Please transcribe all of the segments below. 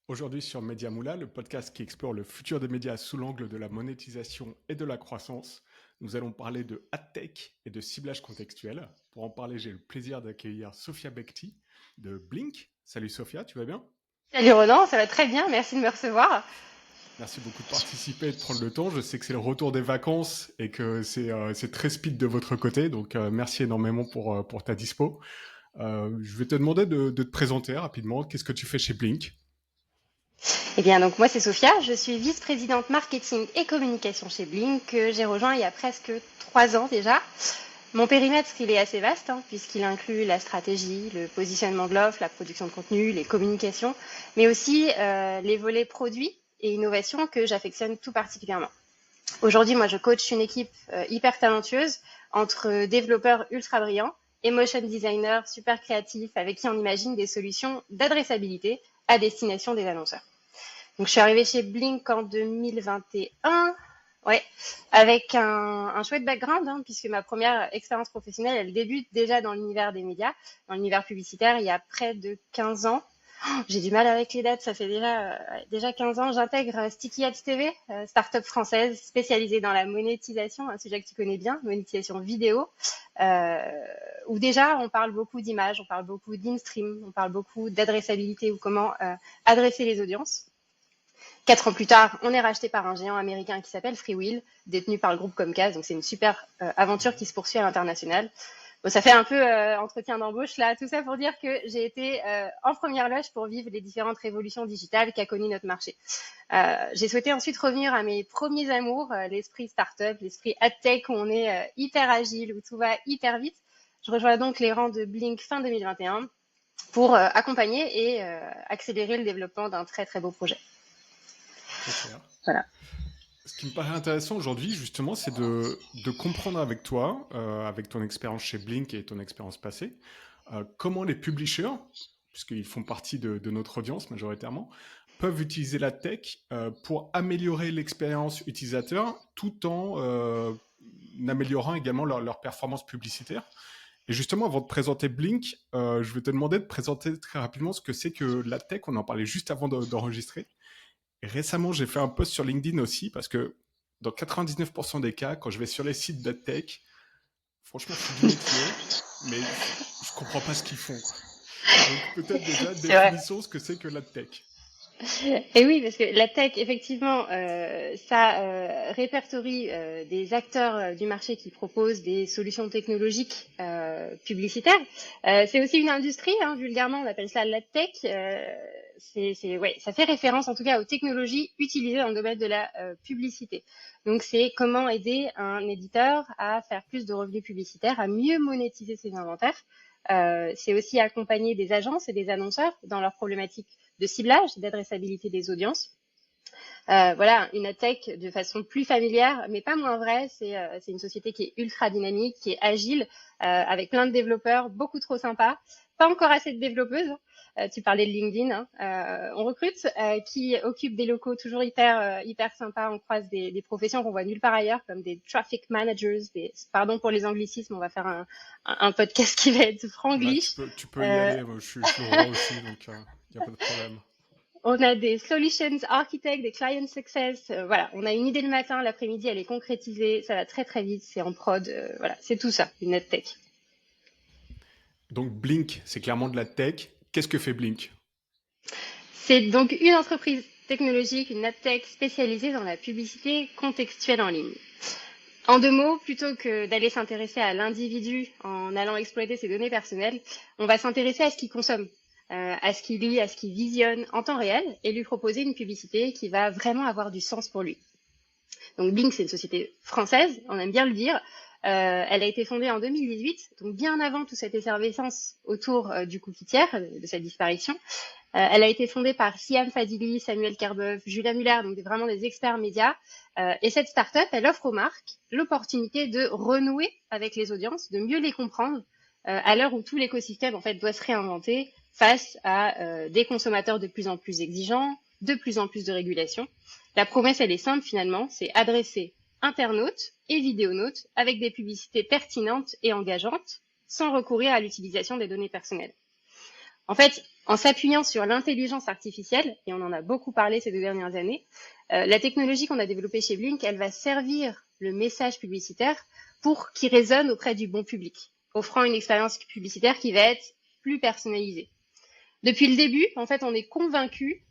Aujourd'hui sur Media Moula, le podcast qui explore le futur des médias sous l'angle de la monétisation et de la croissance, nous allons parler de ad-tech et de ciblage contextuel. Pour en parler, j'ai le plaisir d'accueillir Sophia Bekti de Blink. Salut Sophia, tu vas bien? Salut Ronan, ça va très bien, merci de me recevoir. Merci beaucoup de participer et de prendre le temps. Je sais que c'est le retour des vacances et que c'est très speed de votre côté, donc merci énormément pour ta dispo. Je vais te demander de te présenter rapidement. Qu'est-ce que tu fais chez Blink? Eh bien, donc moi c'est Sophia, je suis vice-présidente marketing et communication chez Blink, que j'ai rejoint il y a presque 3 ans déjà. Mon périmètre, il est assez vaste, puisqu'il inclut la stratégie, le positionnement de l'offre, la production de contenu, les communications, mais aussi les volets produits et innovation que j'affectionne tout particulièrement. Aujourd'hui, moi, je coach une équipe hyper talentueuse entre développeurs ultra brillants et motion designers super créatifs avec qui on imagine des solutions d'adressabilité à destination des annonceurs. Donc, je suis arrivée chez Blink en 2021, ouais, avec un chouette background, puisque ma première expérience professionnelle, elle débute déjà dans l'univers des médias, dans l'univers publicitaire, il y a près de 15 ans. J'ai du mal avec les dates, ça fait déjà 15 ans. J'intègre Sticky Ads TV, start-up française spécialisée dans la monétisation, un sujet que tu connais bien, monétisation vidéo, euh, où déjà on parle beaucoup d'images, on parle beaucoup d'in-stream, on parle beaucoup d'adressabilité ou comment adresser les audiences. 4 ans plus tard, on est racheté par un géant américain qui s'appelle Freewheel, détenu par le groupe Comcast. Donc c'est une super aventure qui se poursuit à l'international. Bon, ça fait un peu entretien d'embauche là, tout ça pour dire que j'ai été en première loge pour vivre les différentes révolutions digitales qu'a connu notre marché. J'ai souhaité ensuite revenir à mes premiers amours, l'esprit startup, l'esprit ad-tech où on est hyper agile, où tout va hyper vite. Je rejoins donc les rangs de Blink fin 2021 pour accompagner et accélérer le développement d'un très très beau projet. Très clair. Voilà. Ce qui me paraît intéressant aujourd'hui, justement, c'est de comprendre avec toi, avec ton expérience chez Blink et ton expérience passée, comment les publishers, puisqu'ils font partie de notre audience majoritairement, peuvent utiliser la tech pour améliorer l'expérience utilisateur tout en améliorant également leur performance publicitaire. Et justement, avant de présenter Blink, je vais te demander de présenter très rapidement ce que c'est que la tech. On en parlait juste avant d'enregistrer. Et récemment, j'ai fait un post sur LinkedIn aussi parce que dans 99% des cas, quand je vais sur les sites d'AdTech, franchement, c'est du métier, mais je comprends pas ce qu'ils font, quoi. Donc peut-être déjà C'est vrai. définissons ce que c'est que l'AdTech. Et oui, parce que la tech, effectivement, ça répertorie des acteurs du marché qui proposent des solutions technologiques publicitaires. C'est aussi une industrie, vulgairement, on appelle ça la tech. Ouais, ça fait référence en tout cas aux technologies utilisées dans le domaine de la publicité. Donc, c'est comment aider un éditeur à faire plus de revenus publicitaires, à mieux monétiser ses inventaires. C'est aussi accompagner des agences et des annonceurs dans leurs problématiques de ciblage, d'adressabilité des audiences. Voilà, une ad tech de façon plus familière, mais pas moins vraie. C'est une société qui est ultra dynamique, qui est agile, avec plein de développeurs, beaucoup trop sympas. Pas encore assez de développeuses. Tu parlais de LinkedIn. On recrute qui occupent des locaux toujours hyper sympas. On croise des professions qu'on voit nulle part ailleurs, comme des traffic managers. Pardon pour les anglicismes, on va faire un podcast qui va être Bah, franglish. tu peux y Euh, aller, moi, je suis le roi aussi, donc il n'y a pas de problème. On a des solutions architects, des client success. Voilà, on a une idée le matin, l'après-midi, elle est concrétisée, ça va très très vite, c'est en prod. Voilà, c'est tout ça, une tech. Donc Blink, c'est clairement de la tech. Qu'est-ce que fait Blink? C'est donc une entreprise technologique, une tech spécialisée dans la publicité contextuelle en ligne. En 2 mots, plutôt que d'aller s'intéresser à l'individu en allant exploiter ses données personnelles, on va s'intéresser à ce qu'il consomme, à ce qu'il lit, à ce qu'il visionne en temps réel et lui proposer une publicité qui va vraiment avoir du sens pour lui. Donc Bing, c'est une société française, on aime bien le dire. Elle a été fondée en 2018, donc bien avant toute cette effervescence autour du cookie tiers, de sa disparition. Elle a été fondée par Siam Fadili, Samuel Kerbeuf, Julia Muller, donc vraiment des experts médias. Et cette start-up, elle offre aux marques l'opportunité de renouer avec les audiences, de mieux les comprendre, à l'heure où tout l'écosystème en fait doit se réinventer face à des consommateurs de plus en plus exigeants, de plus en plus de régulation. La promesse, elle est simple finalement, c'est adresser internautes et vidéonautes avec des publicités pertinentes et engageantes, sans recourir à l'utilisation des données personnelles. En fait, en s'appuyant sur l'intelligence artificielle, et on en a beaucoup parlé ces 2 dernières années, la technologie qu'on a développée chez Blink, elle va servir le message publicitaire pour qu'il résonne auprès du bon public, offrant une expérience publicitaire qui va être plus personnalisée. Depuis le début, en fait, on est convaincu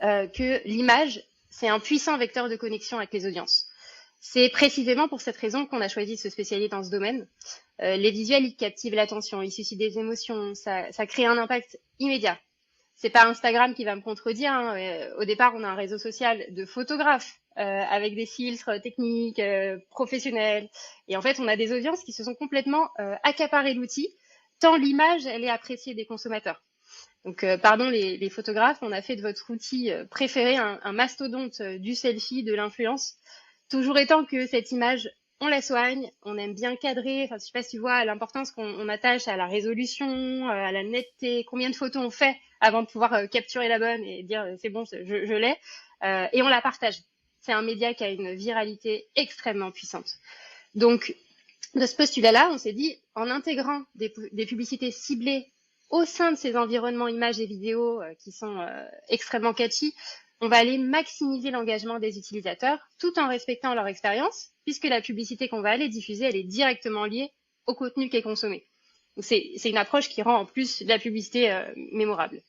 que l'image, c'est un puissant vecteur de connexion avec les audiences. C'est précisément pour cette raison qu'on a choisi de se spécialiser dans ce domaine. Les visuels, ils captivent l'attention, ils suscitent des émotions, ça crée un impact immédiat. C'est pas Instagram qui va me contredire, hein. Au départ, on a un réseau social de photographes avec des filtres techniques, professionnels. Et en fait, on a des audiences qui se sont complètement accaparées l'outil, tant l'image, elle est appréciée des consommateurs. Donc, pardon les photographes, on a fait de votre outil préféré un mastodonte du selfie, de l'influence. Toujours étant que cette image, on la soigne, on aime bien cadrer. Enfin, je sais pas si tu vois l'importance qu'on attache à la résolution, à la netteté, combien de photos on fait avant de pouvoir capturer la bonne et dire c'est bon, je l'ai. Et on la partage. C'est un média qui a une viralité extrêmement puissante. Donc, de ce postulat-là, on s'est dit, en intégrant des publicités ciblées au sein de ces environnements images et vidéos qui sont extrêmement catchy, on va aller maximiser l'engagement des utilisateurs tout en respectant leur expérience, puisque la publicité qu'on va aller diffuser, elle est directement liée au contenu qui est consommé. Donc c'est une approche qui rend en plus la publicité mémorable.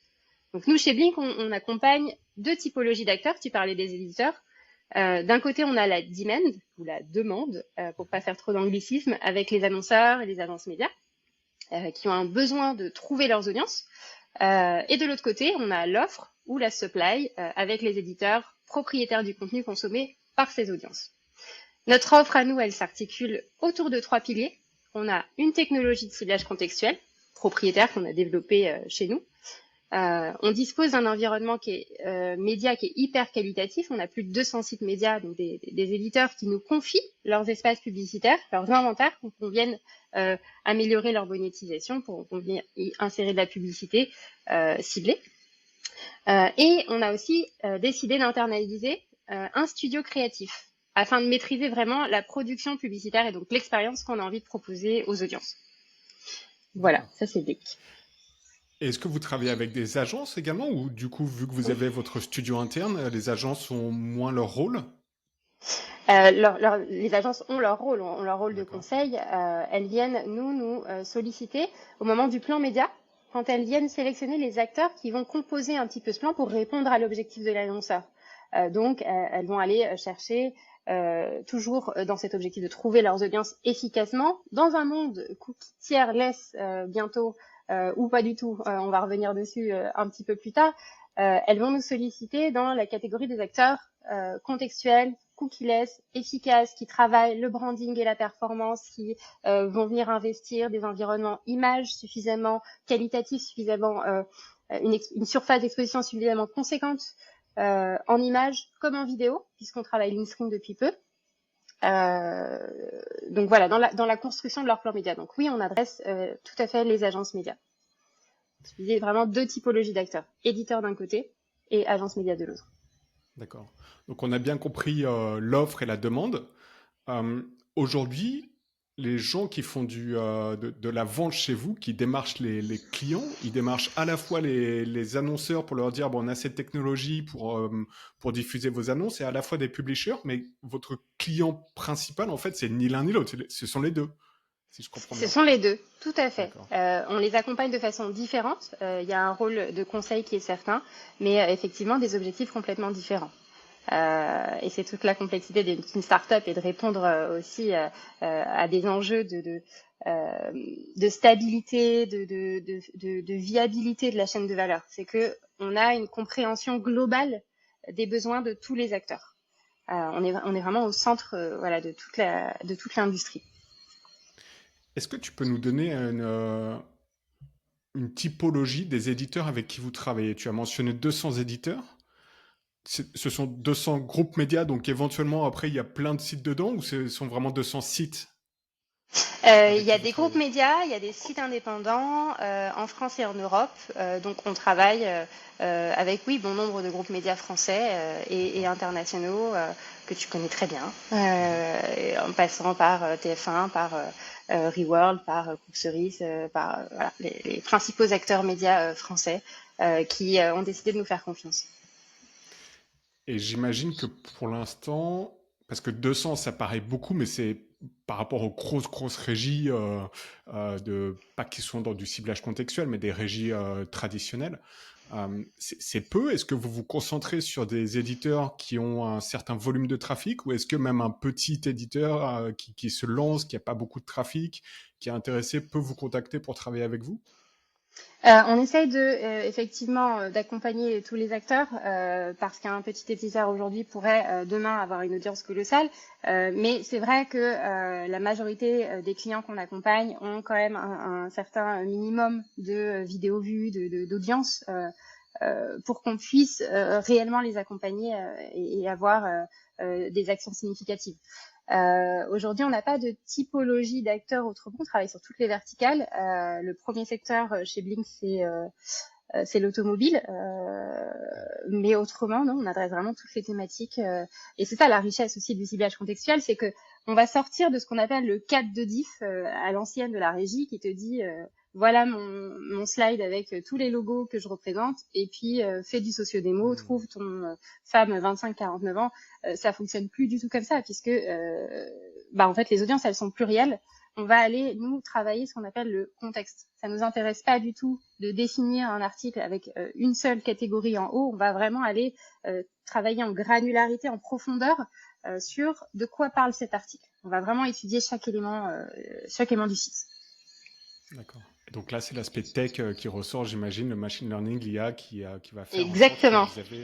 Donc nous, chez Blink, on accompagne 2 typologies d'acteurs. Tu parlais des éditeurs. D'un côté, on a la demand, ou la demande, pour pas faire trop d'anglicisme, avec les annonceurs et les agences médias, qui ont un besoin de trouver leurs audiences. Et de l'autre côté, on a l'offre ou la supply avec les éditeurs propriétaires du contenu consommé par ces audiences. Notre offre à nous, elle s'articule autour de 3 piliers. On a une technologie de ciblage contextuel, propriétaire qu'on a développée chez nous. On dispose d'un environnement qui est média qui est hyper qualitatif. On a plus de 200 sites médias, donc des éditeurs qui nous confient leurs espaces publicitaires, leurs inventaires, pour qu'on vienne améliorer leur monétisation, pour qu'on vienne y insérer de la publicité ciblée. Et on a aussi décidé d'internaliser un studio créatif afin de maîtriser vraiment la production publicitaire et donc l'expérience qu'on a envie de proposer aux audiences. Voilà, ça c'est Blink. Est-ce que vous travaillez avec des agences également ou du coup, vu que vous avez votre studio interne, les agences ont moins leur rôle? Les agences ont leur rôle de D'accord. conseil. Elles viennent nous solliciter au moment du plan média, quand elles viennent sélectionner les acteurs qui vont composer un petit peu ce plan pour répondre à l'objectif de l'annonceur. Donc, elles vont aller chercher toujours dans cet objectif de trouver leurs audiences efficacement dans un monde cookie tiers-less bientôt ou pas du tout. On va revenir dessus un petit peu plus tard. Elles vont nous solliciter dans la catégorie des acteurs contextuels, cookie-less, efficaces, qui travaillent le branding et la performance, qui vont venir investir des environnements images suffisamment qualitatifs, suffisamment une surface d'exposition suffisamment conséquente en images comme en vidéo, puisqu'on travaille l'in-screen depuis peu. Donc voilà, dans la construction de leur plan média. Donc oui, on adresse tout à fait les agences médias. Il y a vraiment 2 typologies d'acteurs, éditeurs d'un côté et agences médias de l'autre. D'accord. Donc on a bien compris l'offre et la demande. Aujourd'hui, les gens qui font de la vente chez vous, qui démarchent les clients, ils démarchent à la fois les annonceurs pour leur dire bon, on a cette technologie pour diffuser vos annonces et à la fois des publishers, mais votre client principal, en fait, c'est ni l'un ni l'autre, ce sont les deux, si je comprends Ce bien. sont les 2, tout à fait. D'accord. On les accompagne de façon différente. Il y a un rôle de conseil qui est certain, mais effectivement des objectifs complètement différents. Et c'est toute la complexité d'une start-up et de répondre aussi à des enjeux de stabilité, de viabilité de la chaîne de valeur. C'est que on a une compréhension globale des besoins de tous les acteurs. On est vraiment au centre voilà, de toute l'industrie. Est-ce que tu peux nous donner une typologie des éditeurs avec qui vous travaillez? Tu as mentionné 200 éditeurs. Ce sont 200 groupes médias, donc éventuellement après il y a plein de sites dedans ou ce sont vraiment 200 sites Il avec y qui a vous des groupes travaillez? médias, il y a des sites indépendants en France et en Europe. Donc on travaille avec, oui, bon nombre de groupes médias français et D'accord. internationaux que tu connais très bien, Mhm. en passant par TF1, par Reworld, par Groupe Cerise, par voilà, les principaux acteurs médias français qui ont décidé de nous faire confiance. Et j'imagine que pour l'instant, parce que 200, ça paraît beaucoup, mais c'est par rapport aux grosses régies, pas qui sont dans du ciblage contextuel, mais des régies traditionnelles. C'est peu. Est-ce que vous vous concentrez sur des éditeurs qui ont un certain volume de trafic, ou est-ce que même un petit éditeur qui se lance, qui n'a pas beaucoup de trafic, qui est intéressé, peut vous contacter pour travailler avec vous? On essaye effectivement d'accompagner tous les acteurs parce qu'un petit éditeur aujourd'hui pourrait demain avoir une audience colossale. Mais c'est vrai que la majorité des clients qu'on accompagne ont quand même un certain minimum de vidéos vues, d'audience pour qu'on puisse réellement les accompagner et avoir des actions significatives. Aujourd'hui, on n'a pas de typologie d'acteurs autrement. On travaille sur toutes les verticales. Le premier secteur chez Blink, c'est l'automobile. Mais autrement, non, on adresse vraiment toutes les thématiques. Et c'est ça la richesse aussi du ciblage contextuel, c'est que on va sortir de ce qu'on appelle le cadre de diff à l'ancienne de la régie qui te dit voilà mon slide avec tous les logos que je représente et puis fais du socio-démo, trouve ton femme 25-49 ans. Ça fonctionne plus du tout comme ça puisque en fait les audiences elles sont plurielles. On va aller nous travailler ce qu'on appelle le contexte. Ça nous intéresse pas du tout de définir un article avec une seule catégorie en haut. On va vraiment aller travailler en granularité, en profondeur sur de quoi parle cet article. On va vraiment étudier chaque élément du site. D'accord. Et donc là, c'est l'aspect tech qui ressort, j'imagine, le machine learning, l'IA qui va faire Exactement. en sorte que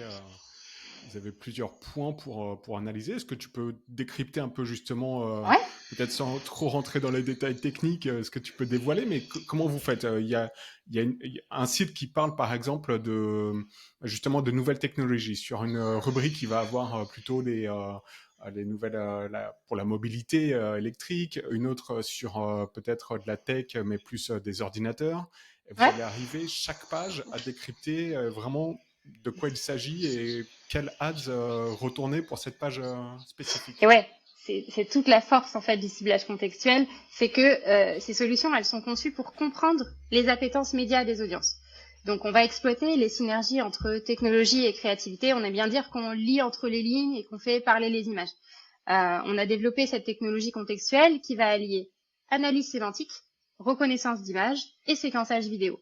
vous avez plusieurs points pour analyser. Est-ce que tu peux décrypter un peu justement, Ouais. peut-être sans trop rentrer dans les détails techniques, ce que tu peux dévoiler, mais comment vous faites? Il y a un site qui parle par exemple justement de nouvelles technologies sur une rubrique qui va avoir plutôt les nouvelles pour la mobilité électrique, une autre sur peut-être de la tech, mais plus des ordinateurs. Et vous Ouais. allez arriver chaque page à décrypter vraiment de quoi il s'agit et quels ads retourner pour cette page spécifique. Et ouais, c'est toute la force en fait du ciblage contextuel, c'est que ces solutions elles sont conçues pour comprendre les appétences médias des audiences. Donc on va exploiter les synergies entre technologie et créativité. On aime bien dire qu'on lit entre les lignes et qu'on fait parler les images. On a développé cette technologie contextuelle qui va allier analyse sémantique, reconnaissance d'images et séquençage vidéo.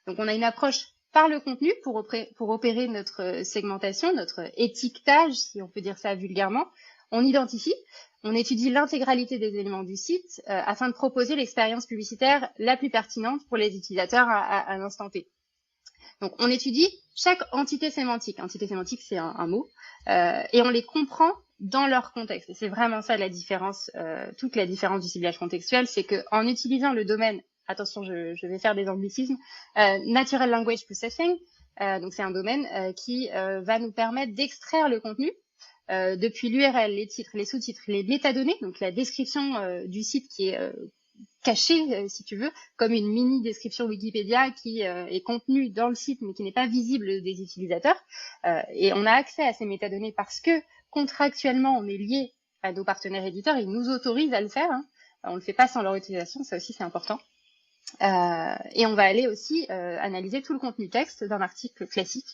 Donc on a une approche par le contenu pour opérer notre segmentation, notre étiquetage, si on peut dire ça vulgairement. On identifie, on étudie l'intégralité des éléments du site afin de proposer l'expérience publicitaire la plus pertinente pour les utilisateurs à l'instant T. Donc on étudie chaque entité sémantique. Entité sémantique, c'est un mot. Et on les comprend dans leur contexte. Et c'est vraiment ça la différence, toute la différence du ciblage contextuel, c'est qu'en utilisant le domaine, attention, je vais faire des anglicismes, Natural Language Processing, donc c'est un domaine qui va nous permettre d'extraire le contenu depuis l'URL, les titres, les sous-titres, les métadonnées, donc la description du site qui est cachée, si tu veux, comme une mini description Wikipédia qui est contenue dans le site mais qui n'est pas visible des utilisateurs. Et on a accès à ces métadonnées parce que contractuellement on est lié à nos partenaires éditeurs, ils nous autorisent à le faire. Hein. On ne le fait pas sans leur utilisation, ça aussi c'est important. Et on va aller aussi analyser tout le contenu texte d'un article classique.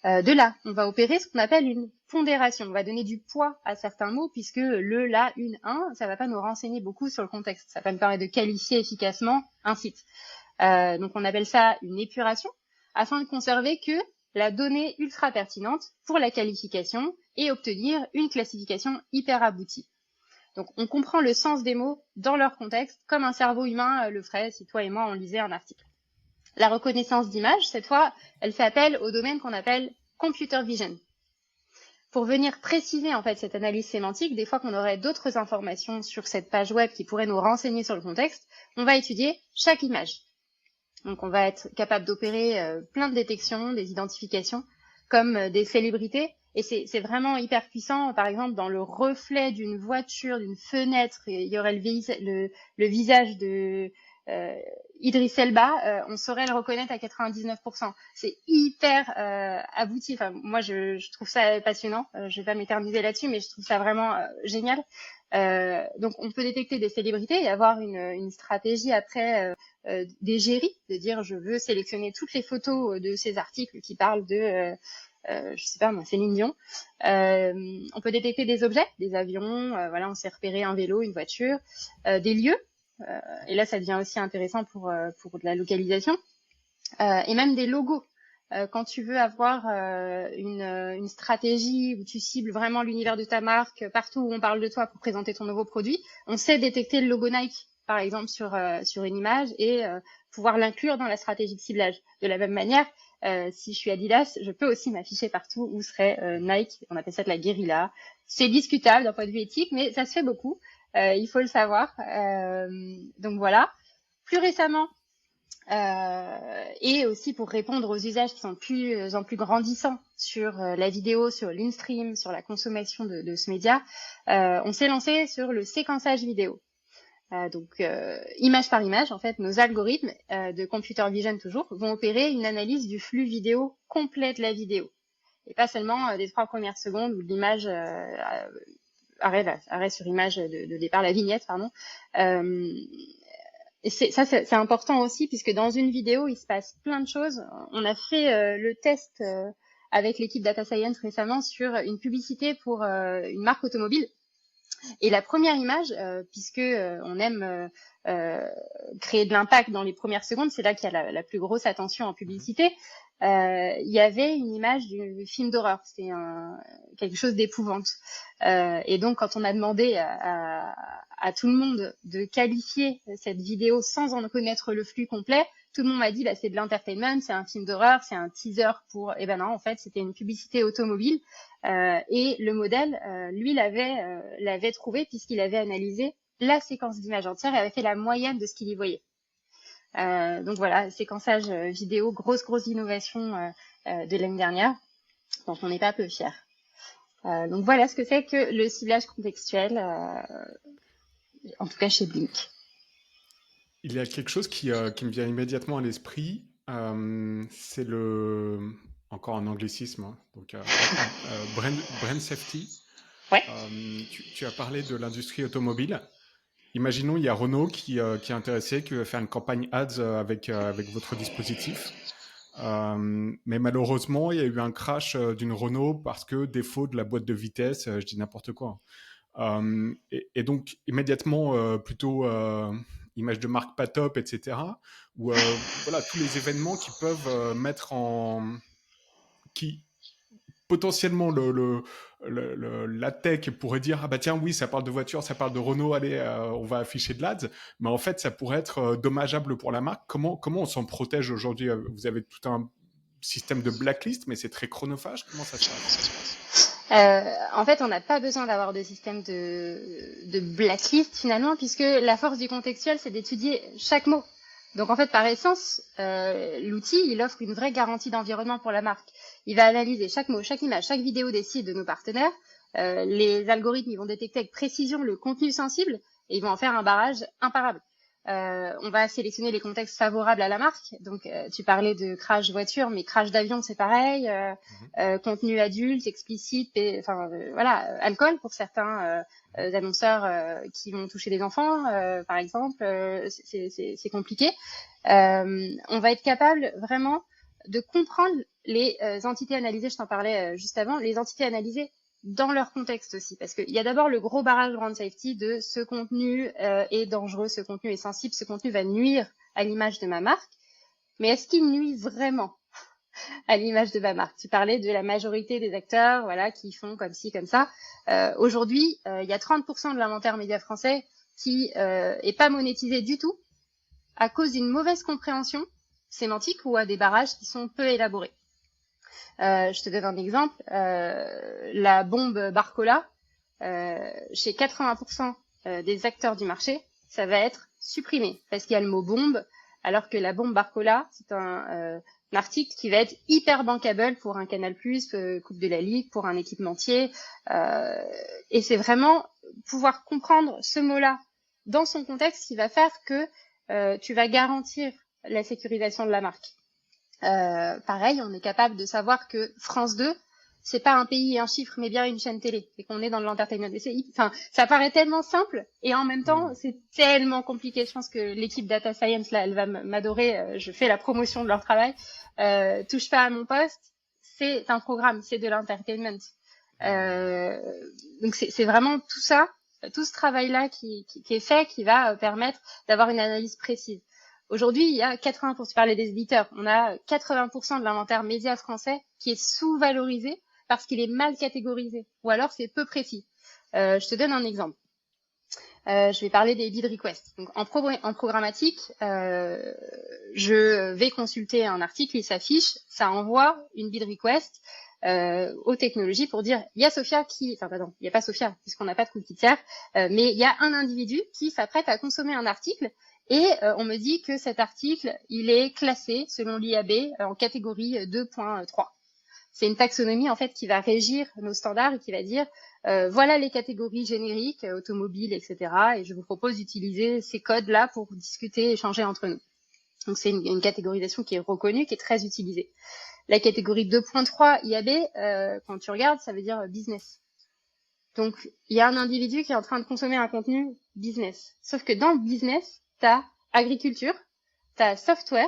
De là, on va opérer ce qu'on appelle une pondération. On va donner du poids à certains mots puisque le, la, une, un, ça va pas nous renseigner beaucoup sur le contexte. Ça va nous permettre de qualifier efficacement un site. Donc on appelle ça une épuration afin de conserver que la donnée ultra pertinente pour la qualification et obtenir une classification hyper aboutie. Donc on comprend le sens des mots dans leur contexte comme un cerveau humain le ferait si toi et moi on lisait un article. La reconnaissance d'image, cette fois, elle fait appel au domaine qu'on appelle computer vision. Pour venir préciser en fait cette analyse sémantique, des fois qu'on aurait d'autres informations sur cette page web qui pourraient nous renseigner sur le contexte, on va étudier chaque image. Donc on va être capable d'opérer plein de détections, des identifications, comme des célébrités. Et c'est vraiment hyper puissant. Par exemple, dans le reflet d'une voiture, d'une fenêtre, il y aurait le visage de Idriss Elba, on saurait le reconnaître à 99%. C'est hyper abouti. Enfin, moi, je trouve ça passionnant. Je vais pas m'éterniser là-dessus, mais je trouve ça vraiment génial. Donc, on peut détecter des célébrités et avoir une stratégie après d'égérie, de dire je veux sélectionner toutes les photos de ces articles qui parlent de, je sais pas moi, Céline Dion. On peut détecter des objets, des avions, voilà, on sait repérer un vélo, une voiture, des lieux. Et là, ça devient aussi intéressant pour de la localisation. Et même des logos. Quand tu veux avoir une stratégie où tu cibles vraiment l'univers de ta marque, partout où on parle de toi pour présenter ton nouveau produit, on sait détecter le logo Nike, par exemple, sur une image et pouvoir l'inclure dans la stratégie de ciblage. De la même manière, si je suis Adidas, je peux aussi m'afficher partout où serait Nike. On appelle ça de la guérilla. C'est discutable d'un point de vue éthique, mais ça se fait beaucoup. Il faut le savoir. Donc voilà. Plus récemment, et aussi pour répondre aux usages qui sont de plus en plus grandissants sur la vidéo, sur l'instream, sur la consommation de ce média, on s'est lancé sur le séquençage vidéo. Donc, image par image, en fait, nos algorithmes de computer vision toujours vont opérer une analyse du flux vidéo complet de la vidéo. Et pas seulement des 3 premières secondes où l'image arrêt sur image de départ, la vignette, pardon. Et c'est important aussi, puisque dans une vidéo, il se passe plein de choses. On a fait le test avec l'équipe Data Science récemment sur une publicité pour une marque automobile. Et la première image, puisque on aime créer de l'impact dans les premières secondes, c'est là qu'il y a la plus grosse attention en publicité. Il y avait une image du film d'horreur, c'était quelque chose d'épouvante. Et donc, quand on a demandé à tout le monde de qualifier cette vidéo sans en connaître le flux complet, tout le monde m'a dit bah, c'est de l'entertainment, c'est un film d'horreur, c'est un teaser pour... Eh ben non, en fait, c'était une publicité automobile. Et le modèle, lui, l'avait trouvé puisqu'il avait analysé la séquence d'images entière et avait fait la moyenne de ce qu'il y voyait. Donc voilà, séquençage vidéo, grosse innovation de l'année dernière, dont on n'est pas peu fiers. Donc voilà ce que c'est que le ciblage contextuel, en tout cas chez Blink. Il y a quelque chose qui me vient immédiatement à l'esprit, c'est encore un anglicisme, hein, donc brand safety. Ouais. Tu as parlé de l'industrie automobile. Imaginons, il y a Renault qui est intéressé, qui veut faire une campagne ads avec votre dispositif. Mais malheureusement, il y a eu un crash d'une Renault parce que défaut de la boîte de vitesse, je dis n'importe quoi. Et donc, immédiatement, plutôt image de marque pas top, etc. Ou voilà, tous les événements qui peuvent mettre en... qui potentiellement la tech pourrait dire ah bah tiens oui ça parle de voiture, ça parle de Renault, allez on va afficher de l'ads, mais en fait ça pourrait être dommageable pour la marque. Comment on s'en protège aujourd'hui? Vous avez tout un système de blacklist, mais c'est très chronophage. Comment ça se passe? En fait, on n'a pas besoin d'avoir de système de blacklist finalement, puisque la force du contextuel, c'est d'étudier chaque mot. Donc en fait, par essence, l'outil, il offre une vraie garantie d'environnement pour la marque. Il va analyser chaque mot, chaque image, chaque vidéo des sites de nos partenaires. Les algorithmes, ils vont détecter avec précision le contenu sensible et ils vont en faire un barrage imparable. On va sélectionner les contextes favorables à la marque. Donc, tu parlais de crash voiture, mais crash d'avion, c'est pareil. Contenu adulte, explicite, voilà, alcool pour certains annonceurs qui vont toucher des enfants, par exemple, c'est compliqué. On va être capable vraiment de comprendre les entités analysées. Je t'en parlais juste avant, les entités analysées dans leur contexte aussi, parce qu'il y a d'abord le gros barrage brand safety de ce contenu est dangereux, ce contenu est sensible, ce contenu va nuire à l'image de ma marque, mais est-ce qu'il nuit vraiment à l'image de ma marque? Tu parlais de la majorité des acteurs, voilà, qui font comme ci, comme ça. Aujourd'hui, il y a 30% de l'inventaire média français qui est pas monétisé du tout à cause d'une mauvaise compréhension sémantique ou à des barrages qui sont peu élaborés. Je te donne un exemple. La bombe Barcola, chez 80% des acteurs du marché, ça va être supprimé parce qu'il y a le mot bombe, alors que la bombe Barcola, c'est un article qui va être hyper bankable pour un Canal+, Coupe de la Ligue, pour un équipementier. Et c'est vraiment pouvoir comprendre ce mot-là dans son contexte qui va faire que tu vas garantir la sécurisation de la marque. Pareil, on est capable de savoir que France 2, c'est pas un pays et un chiffre, mais bien une chaîne télé, et qu'on est dans l'entertainment. Enfin, ça paraît tellement simple, et en même temps, c'est tellement compliqué. Je pense que l'équipe Data Science, là, elle va m'adorer. Je fais la promotion de leur travail. Touche pas à mon poste, c'est un programme, c'est de l'entertainment. Donc c'est vraiment tout ça, tout ce travail-là qui est fait, qui va permettre d'avoir une analyse précise. Aujourd'hui, il y a 80%, tu parlais des éditeurs, on a 80% de l'inventaire média français qui est sous-valorisé parce qu'il est mal catégorisé, ou alors c'est peu précis. Je te donne un exemple. Je vais parler des bid requests. Donc en programmatique, je vais consulter un article, il s'affiche, ça envoie une bid request aux technologies pour dire il y a Sophia qui, enfin pardon, il n'y a pas Sophia puisqu'on n'a pas de cookie tiers, mais il y a un individu qui s'apprête à consommer un article et on me dit que cet article il est classé selon l'IAB en catégorie 2.3. C'est une taxonomie en fait qui va régir nos standards et qui va dire voilà les catégories génériques, automobiles, etc. Et je vous propose d'utiliser ces codes-là pour discuter, échanger entre nous. Donc c'est une catégorisation qui est reconnue, qui est très utilisée. La catégorie 2.3 IAB, quand tu regardes, ça veut dire business. Donc il y a un individu qui est en train de consommer un contenu business. Sauf que dans le business, tu as agriculture, tu as software,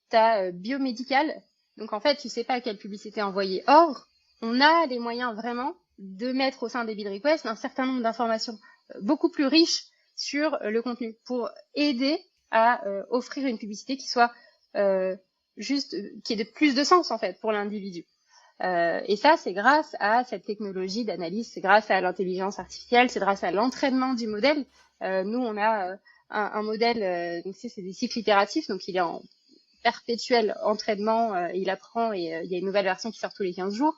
tu as biomédical. Donc en fait, tu sais pas quelle publicité envoyer. Or, on a les moyens vraiment de mettre au sein des bid requests un certain nombre d'informations beaucoup plus riches sur le contenu pour aider à offrir une publicité qui soit qui ait de plus de sens en fait pour l'individu. Et ça, c'est grâce à cette technologie d'analyse, c'est grâce à l'intelligence artificielle, c'est grâce à l'entraînement du modèle. Nous, on a un modèle, donc c'est des cycles itératifs, donc il est en perpétuel entraînement, il apprend et il y a une nouvelle version qui sort tous les 15 jours.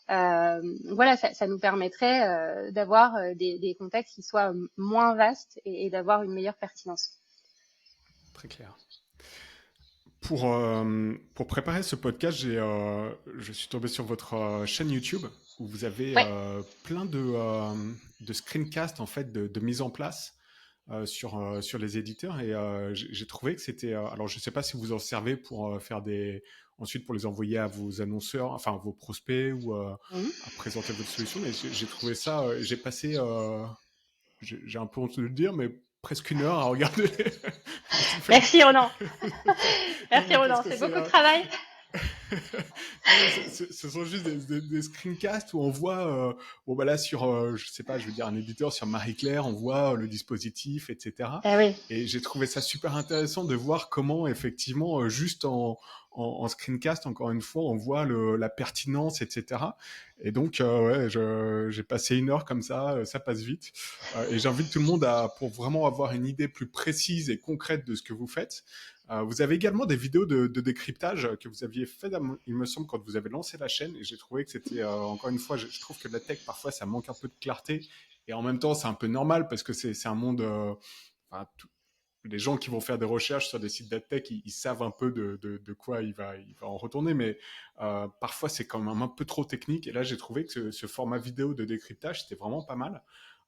Voilà, ça nous permettrait d'avoir des contextes qui soient moins vastes et d'avoir une meilleure pertinence. Très clair. Pour préparer ce podcast, je suis tombé sur votre chaîne YouTube où vous avez plein de screencasts en fait, de mise en place sur les éditeurs et j'ai trouvé que c'était... alors je ne sais pas si vous en servez pour faire ensuite pour les envoyer à vos annonceurs, enfin vos prospects ou à présenter votre solution, mais j'ai trouvé ça... j'ai passé... j'ai un peu honte de le dire, mais presque une heure à regarder. Merci Ronan. Merci Ronan, c'est beaucoup de travail. Ce sont juste des screencasts où on voit, bon bah là sur, je sais pas, je veux dire un éditeur sur Marie-Claire, on voit le dispositif, etc. Oui. Et j'ai trouvé ça super intéressant de voir comment effectivement, juste en screencast, encore une fois, on voit la pertinence, etc. Et donc, ouais, j'ai passé une heure comme ça passe vite. Et j'invite tout le monde pour vraiment avoir une idée plus précise et concrète de ce que vous faites. Vous avez également des vidéos de décryptage que vous aviez fait, il me semble, quand vous avez lancé la chaîne. Et j'ai trouvé que c'était, encore une fois, je trouve que la tech, parfois, ça manque un peu de clarté. Et en même temps, c'est un peu normal parce que c'est un monde... les gens qui vont faire des recherches sur des sites d'adtech, ils savent un peu de quoi il va en retourner, mais parfois c'est quand même un peu trop technique. Et là, j'ai trouvé que ce format vidéo de décryptage, c'était vraiment pas mal.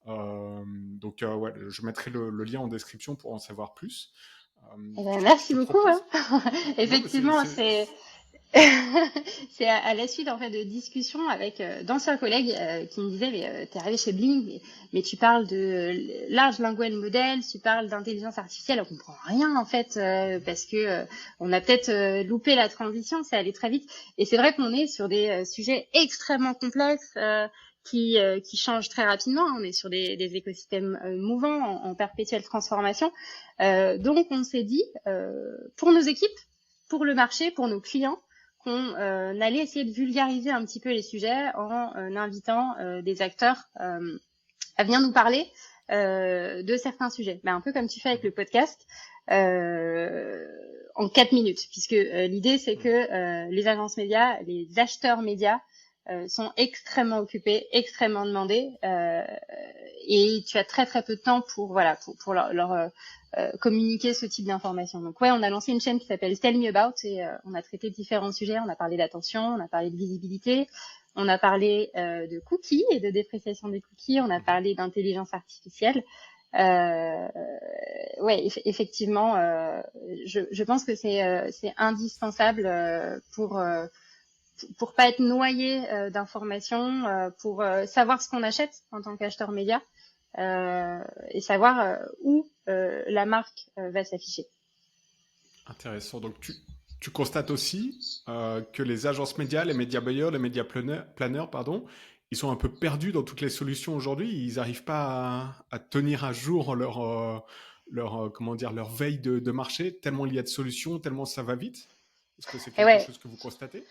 Donc, ouais, je mettrai le lien en description pour en savoir plus. Merci beaucoup. Effectivement, c'est c'est à la suite en fait de discussions avec d'anciens collègues qui me disaient mais t'es arrivé chez Blink mais tu parles de large language model, tu parles d'intelligence artificielle, on comprend rien en fait parce que on a peut-être loupé la transition, c'est allé très vite et c'est vrai qu'on est sur des sujets extrêmement complexes qui changent très rapidement. On est sur des écosystèmes mouvants en perpétuelle transformation. Donc on s'est dit pour nos équipes, pour le marché, pour nos clients, qu'on allait essayer de vulgariser un petit peu les sujets en invitant des acteurs à venir nous parler de certains sujets. Un peu comme tu fais avec le podcast, en 4 minutes, puisque l'idée c'est que les agences médias, les acheteurs médias sont extrêmement occupés, extrêmement demandés, et tu as très très peu de temps pour leur communiquer ce type d'informations. Donc ouais, on a lancé une chaîne qui s'appelle Tell Me About et on a traité différents sujets. On a parlé d'attention, on a parlé de visibilité, on a parlé de cookies et de dépréciation des cookies, on a parlé d'intelligence artificielle. Ouais, effectivement, je pense que c'est indispensable pour pour pas être noyé d'informations, pour savoir ce qu'on achète en tant qu'acheteur média et savoir où la marque va s'afficher. Intéressant. Donc, tu constates aussi que les agences médias, les médias buyers, les médias planeurs, pardon, ils sont un peu perdus dans toutes les solutions aujourd'hui. Ils n'arrivent pas à tenir à jour comment dire, leur veille de marché, tellement il y a de solutions, tellement ça va vite. Est-ce que c'est Et quelque ouais, chose que vous constatez?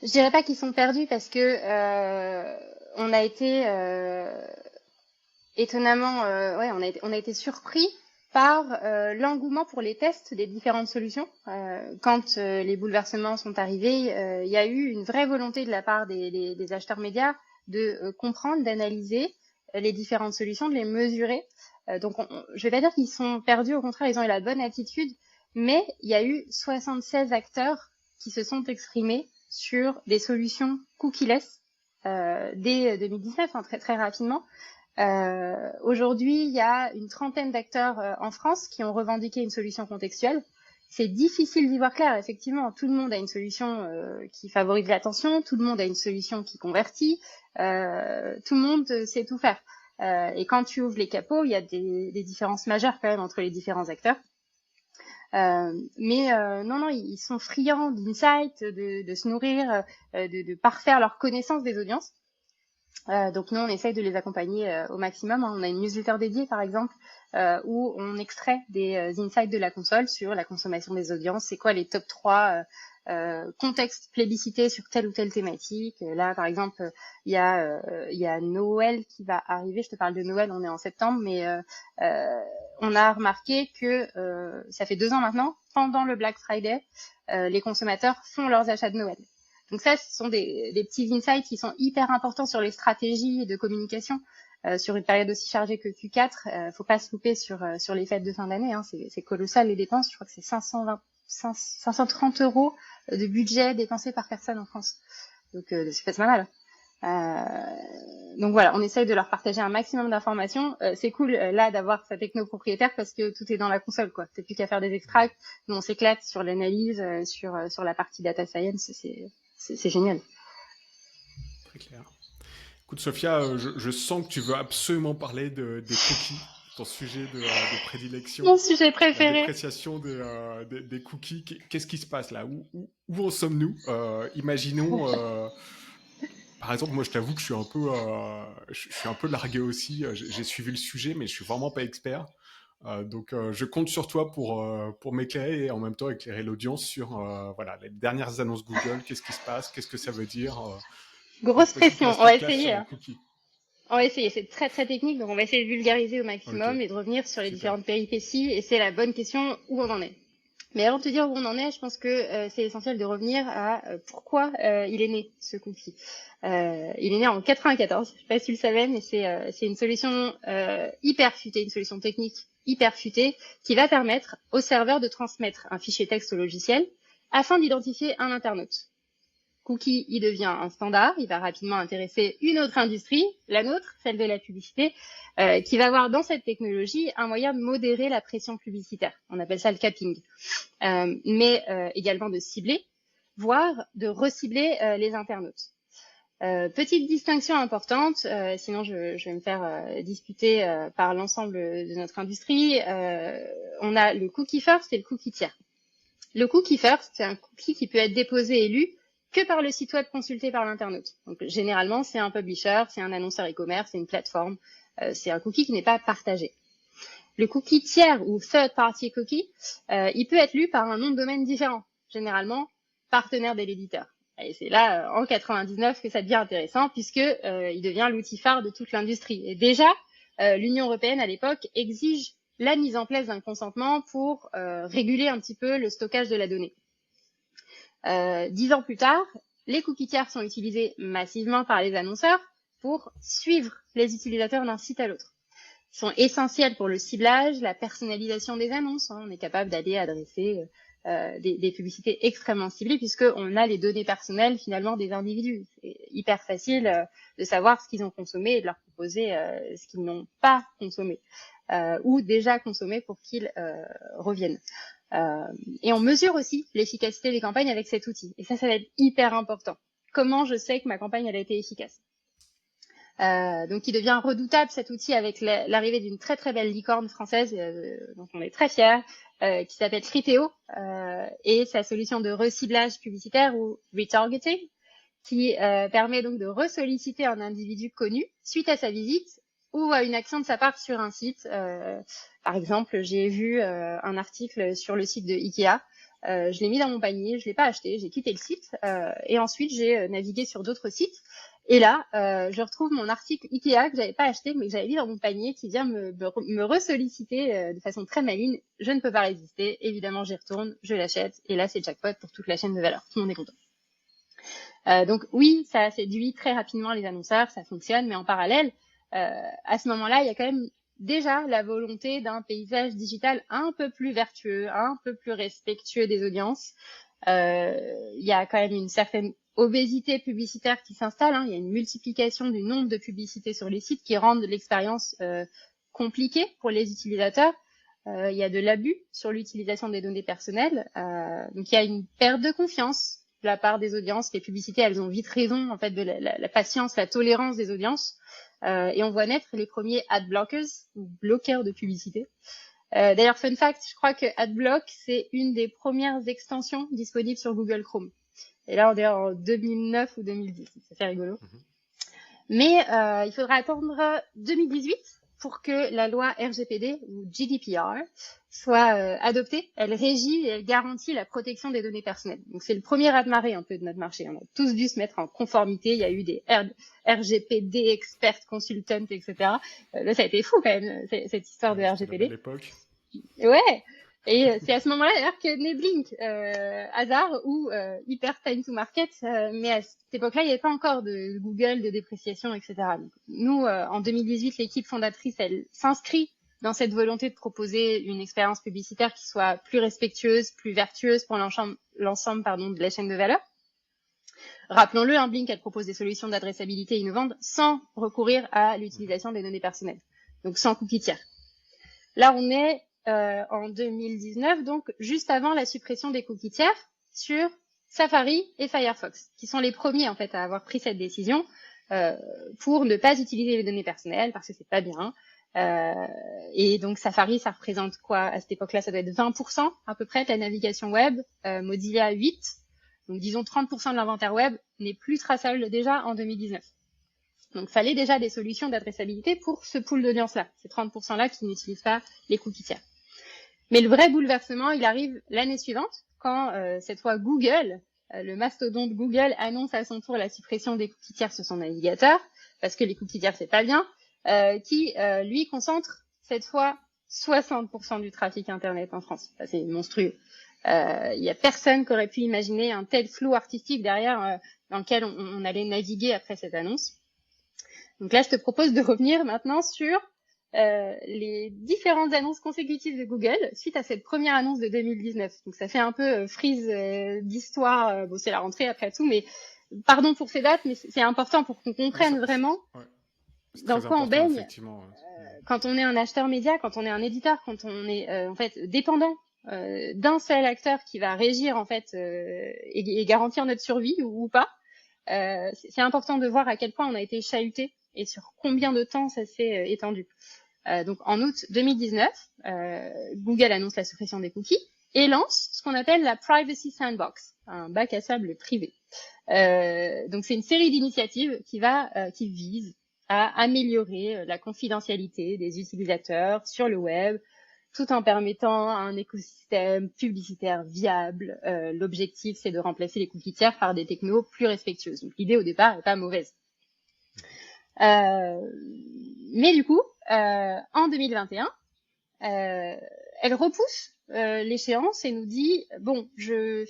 je dirais pas qu'ils sont perdus parce que on a été étonnamment, ouais, on a été surpris par l'engouement pour les tests des différentes solutions. Quand les bouleversements sont arrivés, il y a eu une vraie volonté de la part des acheteurs médias de comprendre, d'analyser les différentes solutions, de les mesurer. Donc, je vais pas dire qu'ils sont perdus, au contraire, ils ont eu la bonne attitude, mais il y a eu 76 acteurs qui se sont exprimés sur des solutions cookieless dès 2019, hein, très, très rapidement. Aujourd'hui, il y a une trentaine d'acteurs en France qui ont revendiqué une solution contextuelle. C'est difficile d'y voir clair, effectivement. Tout le monde a une solution qui favorise l'attention, tout le monde a une solution qui convertit, tout le monde sait tout faire. Et quand tu ouvres les capots, il y a des différences majeures quand même entre les différents acteurs. Mais non, ils sont friands d'insights, de se nourrir, de parfaire leur connaissance des audiences. Donc nous, on essaye de les accompagner au maximum. On a une newsletter dédiée, par exemple, où on extrait des insights de la console sur la consommation des audiences. C'est quoi les top 3 contextes plébiscités sur telle ou telle thématique. Là, par exemple, il y a Noël qui va arriver. Je te parle de Noël, on est en septembre, mais on a remarqué que ça fait 2 ans maintenant, pendant le Black Friday, les consommateurs font leurs achats de Noël. Donc ça, ce sont des petits insights qui sont hyper importants sur les stratégies de communication sur une période aussi chargée que Q4. Faut pas se louper sur les fêtes de fin d'année. Hein. C'est colossal les dépenses. Je crois que c'est 530 euros de budget dépensé par personne en France. Donc c'est pas mal. Donc voilà, on essaye de leur partager un maximum d'informations. C'est cool là d'avoir sa techno propriétaire parce que tout est dans la console, quoi. T'as plus qu'à faire des extracts. Nous on s'éclate sur l'analyse, sur la partie data science. C'est génial. Très clair. Écoute, Sophia, je sens que tu veux absolument parler des cookies, ton sujet de prédilection, Mon sujet la préféré. dépréciation des cookies. Qu'est-ce qui se passe là? Où en sommes-nous? Imaginons, par exemple, moi je t'avoue que je suis un peu largué aussi. J'ai suivi le sujet, mais je suis vraiment pas expert. Donc je compte sur toi pour m'éclairer et en même temps éclairer l'audience sur voilà, les dernières annonces Google, qu'est-ce qui se passe, qu'est-ce que ça veut dire, une Grosse petite pression. On va masterclass essayer. sur les Hein. cookies. On va essayer. C'est très très technique, donc on va essayer de vulgariser au Ok, maximum et de revenir sur les super. différentes péripéties. Et c'est la bonne question, où on en est. Mais avant de te dire où on en est, je pense que c'est essentiel de revenir à pourquoi il est né, ce cookie. Il est né en 94, je sais pas si tu le savais, mais c'est une solution hyper futée, une solution technique hyper futée qui va permettre au serveur de transmettre un fichier texte au logiciel afin d'identifier un internaute. Cookie, il devient un standard, il va rapidement intéresser une autre industrie, la nôtre, celle de la publicité, qui va avoir dans cette technologie un moyen de modérer la pression publicitaire. On appelle ça le capping. Mais également de cibler, voire de recibler les internautes. Petite distinction importante, sinon je vais me faire disputer par l'ensemble de notre industrie. On a le cookie first et le cookie tiers. Le cookie first, c'est un cookie qui peut être déposé et lu que par le site web consulté par l'internaute. Donc généralement, c'est un publisher, c'est un annonceur e-commerce, c'est une plateforme, c'est un cookie qui n'est pas partagé. Le cookie tiers ou third party cookie, il peut être lu par un nom de domaine différent, généralement partenaire de l'éditeur. Et c'est là, en 99, que ça devient intéressant puisque il devient l'outil phare de toute l'industrie. Et déjà, l'Union européenne à l'époque exige la mise en place d'un consentement pour réguler un petit peu le stockage de la donnée. 10 ans plus tard, les cookies tiers sont utilisés massivement par les annonceurs pour suivre les utilisateurs d'un site à l'autre. Ils sont essentiels pour le ciblage, la personnalisation des annonces. On est capable d'aller adresser des publicités extrêmement ciblées puisqu'on a les données personnelles finalement des individus. C'est hyper facile de savoir ce qu'ils ont consommé et de leur proposer ce qu'ils n'ont pas consommé ou déjà consommé pour qu'ils reviennent. Et on mesure aussi l'efficacité des campagnes avec cet outil. Et ça va être hyper important. comment je sais que ma campagne elle a été efficace. Donc il devient redoutable cet outil avec l'arrivée d'une très très belle licorne française dont on est très fiers, qui s'appelle Criteo, et sa solution de reciblage publicitaire ou retargeting, qui permet donc de ressolliciter un individu connu suite à sa visite ou à une action de sa part sur un site. Par exemple, j'ai vu un article sur le site de Ikea. Je l'ai mis dans mon panier, je l'ai pas acheté, j'ai quitté le site et ensuite j'ai navigué sur d'autres sites. Et là, je retrouve mon article Ikea que j'avais pas acheté mais que j'avais mis dans mon panier qui vient me ressolliciter de façon très maligne. Je ne peux pas résister. Évidemment, j'y retourne, je l'achète et là, c'est le jackpot pour toute la chaîne de valeur. Tout le monde est content. Donc oui, ça séduit très rapidement les annonceurs, ça fonctionne, mais en parallèle, à ce moment-là, il y a quand même déjà la volonté d'un paysage digital un peu plus vertueux, un peu plus respectueux des audiences. Il y a quand même une certaine obésité publicitaire qui s'installe. Il y a une multiplication du nombre de publicités sur les sites qui rendent l'expérience compliquée pour les utilisateurs. Il y a de l'abus sur l'utilisation des données personnelles. Donc il y a une perte de confiance de la part des audiences. Les publicités, elles ont vite raison en fait de la patience, la tolérance des audiences. Et on voit naître les premiers ad blockers ou bloqueurs de publicité. D'ailleurs, fun fact, je crois que AdBlock, c'est une des premières extensions disponibles sur Google Chrome. Et là, on est en 2009 ou 2010, ça fait rigolo. Mais il faudra attendre 2018 pour que la loi RGPD ou GDPR soit adoptée. Elle régit et elle garantit la protection des données personnelles. Donc c'est le premier raz-de-marée un peu de notre marché. On a tous dû se mettre en conformité. Il y a eu des RGPD experts, consultants, etc. Là, ça a été fou quand même cette histoire de RGPD. À l'époque. Ouais. Et c'est à ce moment-là d'ailleurs que naît Blink, hasard ou hyper time to market, mais à cette époque-là, il n'y avait pas encore de Google, de dépréciation, etc. Donc, nous, en 2018, l'équipe fondatrice, elle s'inscrit dans cette volonté de proposer une expérience publicitaire qui soit plus respectueuse, plus vertueuse pour l'ensemble de la chaîne de valeur. Rappelons-le, Blink, elle propose des solutions d'adressabilité innovantes sans recourir à l'utilisation des données personnelles, donc sans cookies tiers. Là, on est en 2019, donc juste avant la suppression des cookies tiers sur Safari et Firefox, qui sont les premiers en fait à avoir pris cette décision pour ne pas utiliser les données personnelles parce que c'est pas bien. Et donc Safari, ça représente quoi à cette époque-là? Ça doit être 20% à peu près de la navigation web, Mozilla 8%, donc disons 30% de l'inventaire web n'est plus traçable déjà en 2019. Donc, il fallait déjà des solutions d'adressabilité pour ce pool d'audience-là, ces 30%-là qui n'utilisent pas les cookies tiers. Mais le vrai bouleversement, il arrive l'année suivante, quand cette fois Google, le mastodonte Google, annonce à son tour la suppression des cookies tiers sur son navigateur, parce que les cookies tiers, c'est pas bien, qui, lui, concentre cette fois 60% du trafic Internet en France. Ça, c'est monstrueux. Il y a personne qui aurait pu imaginer un tel flou artistique derrière dans lequel on allait naviguer après cette annonce. Donc là, je te propose de revenir maintenant sur les différentes annonces consécutives de Google suite à cette première annonce de 2019. Donc ça fait un peu frise d'histoire. Bon, c'est la rentrée après tout, mais pardon pour ces dates, mais c'est important pour qu'on comprenne vraiment dans quoi on baigne. Quand on est un acheteur média, quand on est un éditeur, quand on est en fait dépendant d'un seul acteur qui va régir en fait et garantir notre survie ou pas. C'est important de voir à quel point on a été chahuté et sur combien de temps ça s'est étendu. Donc en août 2019, Google annonce la suppression des cookies et lance ce qu'on appelle la Privacy Sandbox, un bac à sable privé. Donc c'est une série d'initiatives qui visent à améliorer la confidentialité des utilisateurs sur le web, tout en permettant un écosystème publicitaire viable. L'objectif, c'est de remplacer les cookies tiers par des technos plus respectueuses. Donc l'idée au départ n'est pas mauvaise. Mais du coup, en 2021, elle repousse l'échéance et nous dit bon, je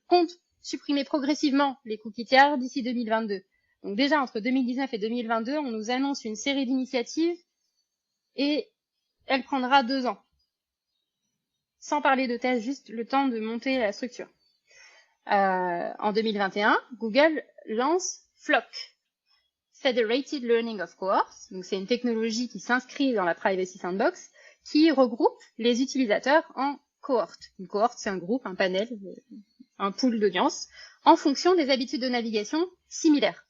compte supprimer progressivement les cookies tiers d'ici 2022. Donc déjà entre 2019 et 2022, on nous annonce une série d'initiatives et elle prendra 2 ans. Sans parler de tests, juste le temps de monter la structure. En 2021, Google lance FLoC, Federated Learning of Cohorts. Donc c'est une technologie qui s'inscrit dans la Privacy Sandbox, qui regroupe les utilisateurs en cohortes. Une cohorte, c'est un groupe, un panel, un pool d'audience en fonction des habitudes de navigation similaires.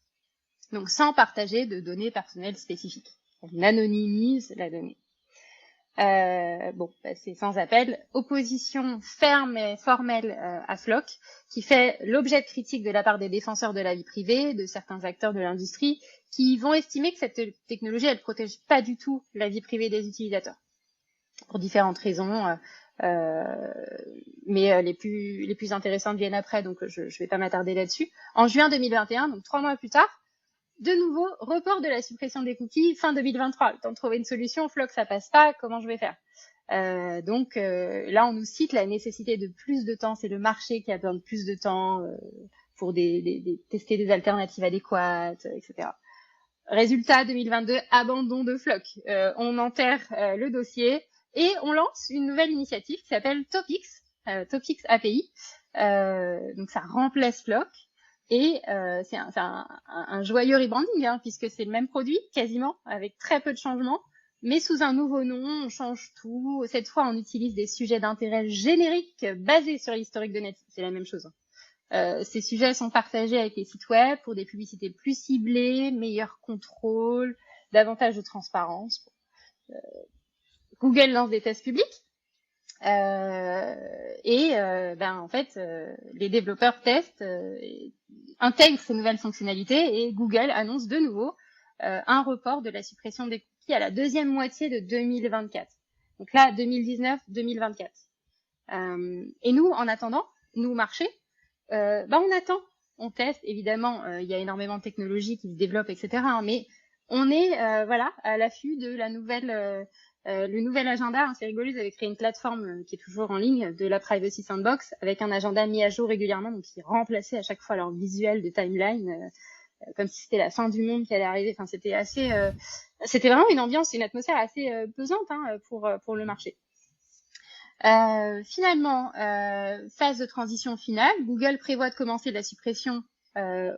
Donc sans partager de données personnelles spécifiques. On anonymise la donnée. C'est sans appel. Opposition ferme et formelle à Flock, qui fait l'objet de critiques de la part des défenseurs de la vie privée, de certains acteurs de l'industrie, qui vont estimer que cette technologie, elle protège pas du tout la vie privée des utilisateurs, pour différentes raisons. Mais les plus intéressantes viennent après, donc je vais pas m'attarder là-dessus. En juin 2021, donc 3 mois plus tard, de nouveau, report de la suppression des cookies fin 2023. Le temps de trouver une solution, Flock, ça passe pas, comment je vais faire? Là, on nous cite la nécessité de plus de temps, c'est le marché qui a besoin de plus de temps pour tester des alternatives adéquates, etc. Résultat 2022, abandon de Flock. On enterre le dossier et on lance une nouvelle initiative qui s'appelle Topics, Topics API. Donc ça remplace Flock. Et c'est un joyeux rebranding, puisque c'est le même produit, quasiment, avec très peu de changements, mais sous un nouveau nom, on change tout. Cette fois, on utilise des sujets d'intérêt génériques basés sur l'historique de Netflix. C'est la même chose. Ces sujets sont partagés avec les sites web pour des publicités plus ciblées, meilleur contrôle, davantage de transparence. Google lance des tests publics. Les développeurs testent, intègrent ces nouvelles fonctionnalités et Google annonce de nouveau un report de la suppression des cookies à la deuxième moitié de 2024. Donc là, 2019-2024. Et nous, en attendant, nous marché, on attend, on teste. Évidemment, il y a énormément de technologies qui se développent, etc. Mais on est à l'affût de la nouvelle. Le nouvel agenda, c'est rigolo, ils avaient créé une plateforme qui est toujours en ligne de la Privacy Sandbox avec un agenda mis à jour régulièrement, donc qui remplaçait à chaque fois leur visuel de timeline, comme si c'était la fin du monde qui allait arriver. Enfin, c'était c'était vraiment une ambiance, une atmosphère assez pesante pour le marché. Finalement, phase de transition finale, Google prévoit de commencer la suppression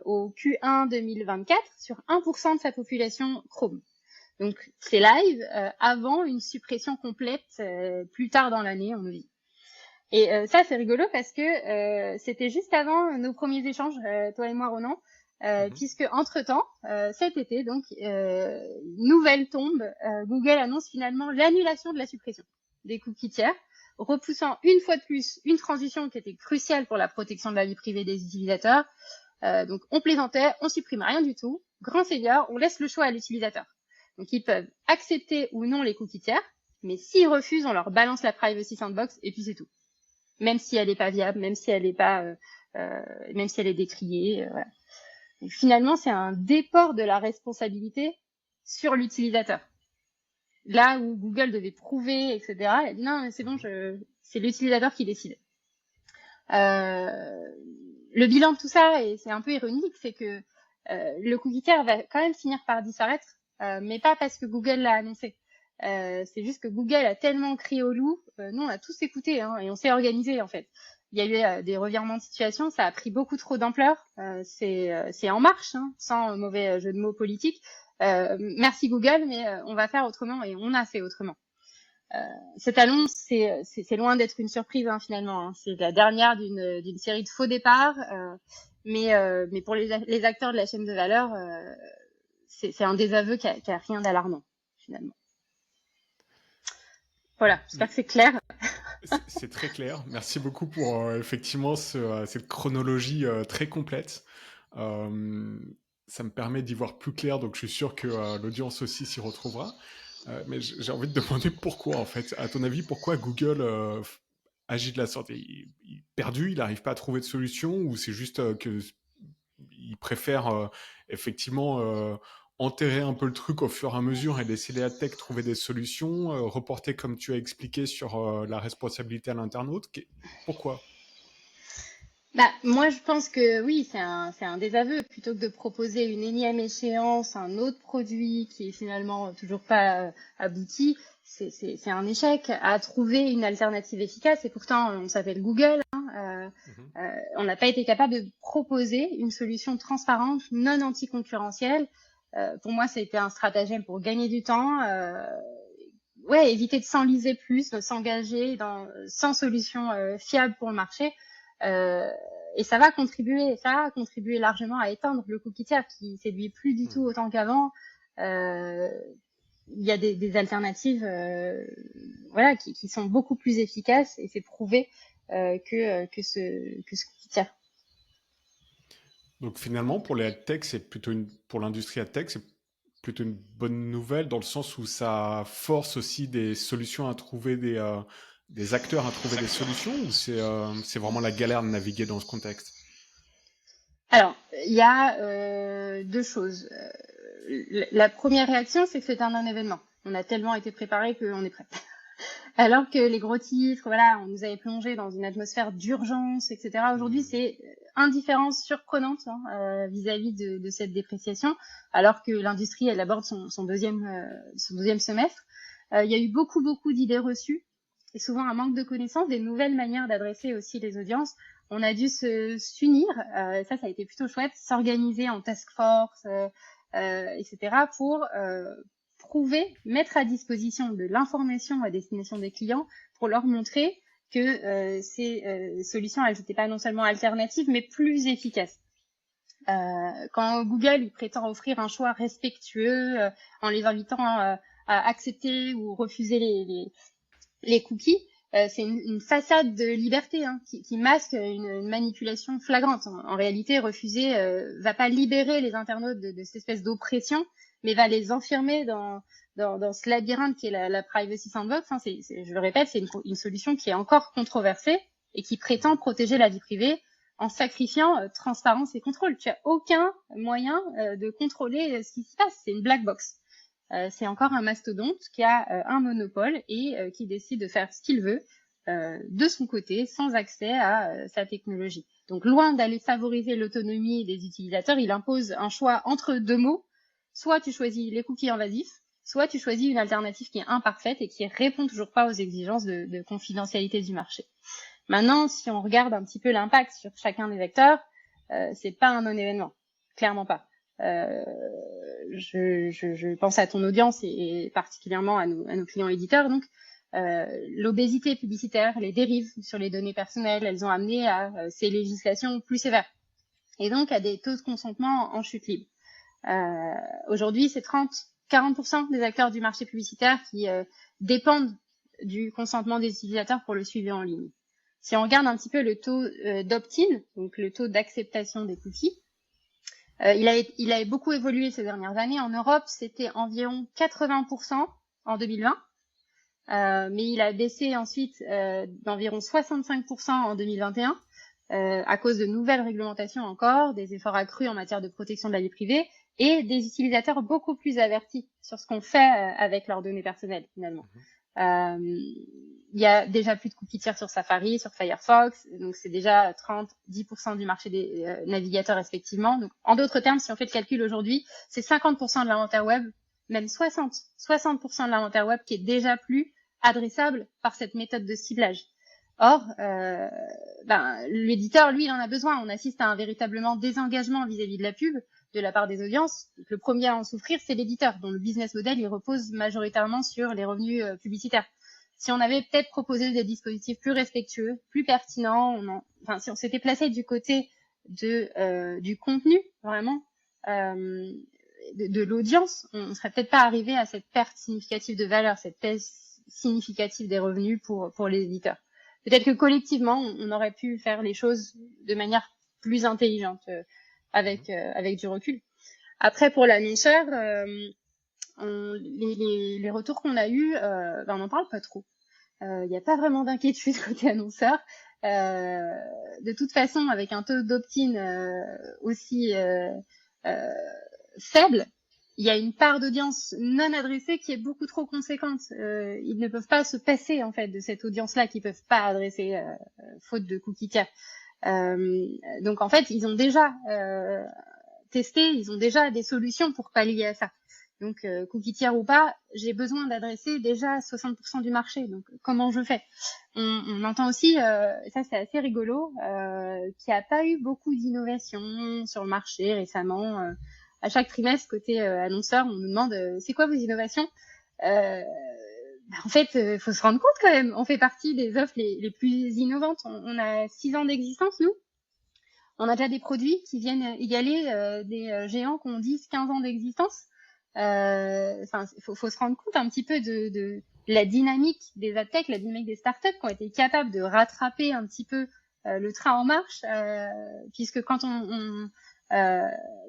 au Q1 2024 sur 1% de sa population Chrome. Donc, c'est live avant une suppression complète plus tard dans l'année, on nous dit. Et ça, c'est rigolo parce que c'était juste avant nos premiers échanges, toi et moi, Ronan, puisque entre-temps, cet été, donc, nouvelle tombe, Google annonce finalement l'annulation de la suppression des cookies tiers, repoussant une fois de plus une transition qui était cruciale pour la protection de la vie privée des utilisateurs. Donc, on plaisantait, on supprime rien du tout. Grand seigneur, on laisse le choix à l'utilisateur. Donc, ils peuvent accepter ou non les cookies tiers, mais s'ils refusent, on leur balance la Privacy Sandbox et puis c'est tout. Même si elle n'est pas viable, même si elle est décriée, voilà. Donc, finalement, c'est un déport de la responsabilité sur l'utilisateur. Là où Google devait prouver, etc., elle a dit non, mais c'est bon, c'est l'utilisateur qui décide. Le bilan de tout ça, et c'est un peu ironique, c'est que le cookie tiers va quand même finir par disparaître. Mais pas parce que Google l'a annoncé. C'est juste que Google a tellement crié au loup, nous on a tous écouté et on s'est organisé en fait. Il y a eu des revirements de situation, ça a pris beaucoup trop d'ampleur. C'est en marche, sans mauvais jeu de mots politique. Merci Google, mais on va faire autrement et on a fait autrement. Cette annonce, c'est loin d'être une surprise finalement. C'est la dernière d'une série de faux départs, mais pour les acteurs de la chaîne de valeur. C'est un désaveu qui a rien d'alarmant, finalement. Voilà, j'espère que c'est clair. C'est très clair. Merci beaucoup pour effectivement cette chronologie très complète. Ça me permet d'y voir plus clair, donc je suis sûr que l'audience aussi s'y retrouvera. Mais j'ai envie de demander pourquoi, en fait. À ton avis, pourquoi Google agit de la sorte? Il est perdu, il n'arrive pas à trouver de solution, ou c'est juste qu'il préfère effectivement enterrer un peu le truc au fur et à mesure et laisser les tech trouver des solutions, reporter comme tu as expliqué sur la responsabilité à l'internaute. Pourquoi? Moi, je pense que oui, c'est un désaveu. Plutôt que de proposer une énième échéance, un autre produit qui est finalement toujours pas abouti, c'est un échec à trouver une alternative efficace. Et pourtant, on s'appelle Google. On n'a pas été capable de proposer une solution transparente, non anticoncurrentielle. Pour moi, ça a été un stratagème pour gagner du temps. Éviter de s'enliser plus, de s'engager sans solution fiable pour le marché. Et ça va contribuer, largement à éteindre le cookie tiers qui séduit plus du tout autant qu'avant. Il y a des alternatives, voilà, qui sont beaucoup plus efficaces et c'est prouvé que ce cookie tiers. Donc finalement, pour les adtech, pour l'industrie adtech, c'est plutôt une bonne nouvelle dans le sens où ça force aussi des solutions à trouver des acteurs à trouver des solutions ou c'est vraiment la galère de naviguer dans ce contexte? Alors, il y a deux choses. La première réaction, c'est que c'est un non-événement. On a tellement été préparé qu'on est prêt. Alors que les gros titres, voilà, on nous avait plongé dans une atmosphère d'urgence, etc. Aujourd'hui, c'est indifférence surprenante vis-à-vis de cette dépréciation, alors que l'industrie, elle aborde son deuxième semestre. Il y a eu beaucoup d'idées reçues et souvent un manque de connaissances, des nouvelles manières d'adresser aussi les audiences. On a dû s'unir, ça a été plutôt chouette, s'organiser en task force, etc. pour mettre à disposition de l'information à destination des clients pour leur montrer que ces solutions, elles n'étaient pas non seulement alternatives, mais plus efficaces. Quand Google il prétend offrir un choix respectueux en les invitant à accepter ou refuser les cookies, c'est une façade de liberté qui masque une manipulation flagrante. En réalité, refuser va pas libérer les internautes de cette espèce d'oppression, mais va les enfermer dans ce labyrinthe qui est la privacy sandbox. Je le répète, c'est une solution qui est encore controversée et qui prétend protéger la vie privée en sacrifiant transparence et contrôle. Tu as aucun moyen de contrôler ce qui se passe. C'est une black box. C'est encore un mastodonte qui a un monopole et qui décide de faire ce qu'il veut de son côté, sans accès à sa technologie. Donc, loin d'aller favoriser l'autonomie des utilisateurs, il impose un choix entre deux mots. Soit tu choisis les cookies invasifs, soit tu choisis une alternative qui est imparfaite et qui répond toujours pas aux exigences de confidentialité du marché. Maintenant, si on regarde un petit peu l'impact sur chacun des acteurs, c'est pas un non-événement, clairement pas. Je pense à ton audience et particulièrement à nos clients éditeurs. Donc, l'obésité publicitaire, les dérives sur les données personnelles, elles ont amené à ces législations plus sévères et donc à des taux de consentement en chute libre. Aujourd'hui, c'est 40% des acteurs du marché publicitaire qui dépendent du consentement des utilisateurs pour le suivi en ligne. Si on regarde un petit peu le taux d'opt-in, donc le taux d'acceptation des cookies, il a beaucoup évolué ces dernières années. En Europe, c'était environ 80% en 2020, mais il a baissé ensuite d'environ 65% en 2021 à cause de nouvelles réglementations encore, des efforts accrus en matière de protection de la vie privée et des utilisateurs beaucoup plus avertis sur ce qu'on fait avec leurs données personnelles finalement. Il y a déjà plus de cookies tiers sur Safari, sur Firefox, donc c'est déjà 10% du marché des navigateurs respectivement. Donc, en d'autres termes, si on fait le calcul aujourd'hui, c'est 50% de l'inventaire web, même 60% de l'inventaire web qui est déjà plus adressable par cette méthode de ciblage. Or, l'éditeur, lui, il en a besoin. On assiste à un véritablement désengagement vis-à-vis de la pub de la part des audiences. Donc, le premier à en souffrir, c'est l'éditeur, dont le business model, il repose majoritairement sur les revenus publicitaires. Si on avait peut-être proposé des dispositifs plus respectueux, plus pertinents, si on s'était placé du côté du contenu, vraiment, de l'audience, on ne serait peut-être pas arrivé à cette perte significative de valeur, cette perte significative des revenus pour les éditeurs. Peut-être que collectivement, on aurait pu faire les choses de manière plus intelligente, avec du recul. Après, pour l'annonceur, les retours qu'on a eus, on n'en parle pas trop. Il n'y a pas vraiment d'inquiétude côté annonceur. De toute façon, avec un taux d'opt-in aussi faible, il y a une part d'audience non adressée qui est beaucoup trop conséquente. Ils ne peuvent pas se passer en fait de cette audience-là qu'ils peuvent pas adresser faute de cookies tiers. Donc en fait, ils ont déjà testé, ils ont déjà des solutions pour pallier à ça. Donc, cookie tiers ou pas, j'ai besoin d'adresser déjà 60% du marché. Donc, comment je fais? On entend aussi, et ça c'est assez rigolo, qu'il n'y a pas eu beaucoup d'innovation sur le marché récemment. À chaque trimestre, côté annonceur, on nous demande c'est quoi vos innovations? En fait, faut se rendre compte quand même. On fait partie des offres les plus innovantes. On a 6 ans d'existence, nous. On a déjà des produits qui viennent égaler des géants qui ont 10, 15 ans d'existence. Enfin, faut se rendre compte un petit peu de la dynamique des adtech, la dynamique des startups qui ont été capables de rattraper un petit peu le train en marche, puisque quand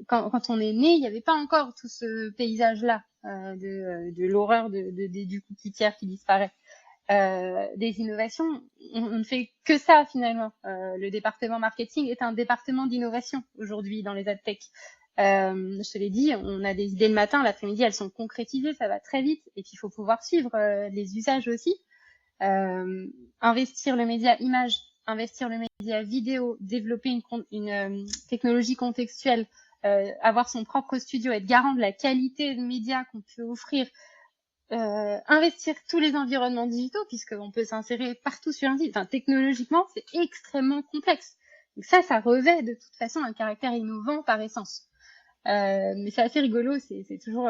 quand on est né, il n'y avait pas encore tout ce paysage-là de l'horreur du cookie tiers qui disparaît. Des innovations, on ne fait que ça finalement. Le département marketing est un département d'innovation aujourd'hui dans les adtech. Je te l'ai dit, on a des idées le matin, l'après-midi elles sont concrétisées, ça va très vite, et puis il faut pouvoir suivre les usages aussi. Investir le média image, investir le média vidéo, développer une technologie contextuelle, avoir son propre studio, être garant de la qualité de médias qu'on peut offrir, investir tous les environnements digitaux, puisqu'on peut s'insérer partout sur un site. Enfin, technologiquement, c'est extrêmement complexe. Donc ça revêt de toute façon un caractère innovant par essence. Mais c'est assez rigolo, c'est toujours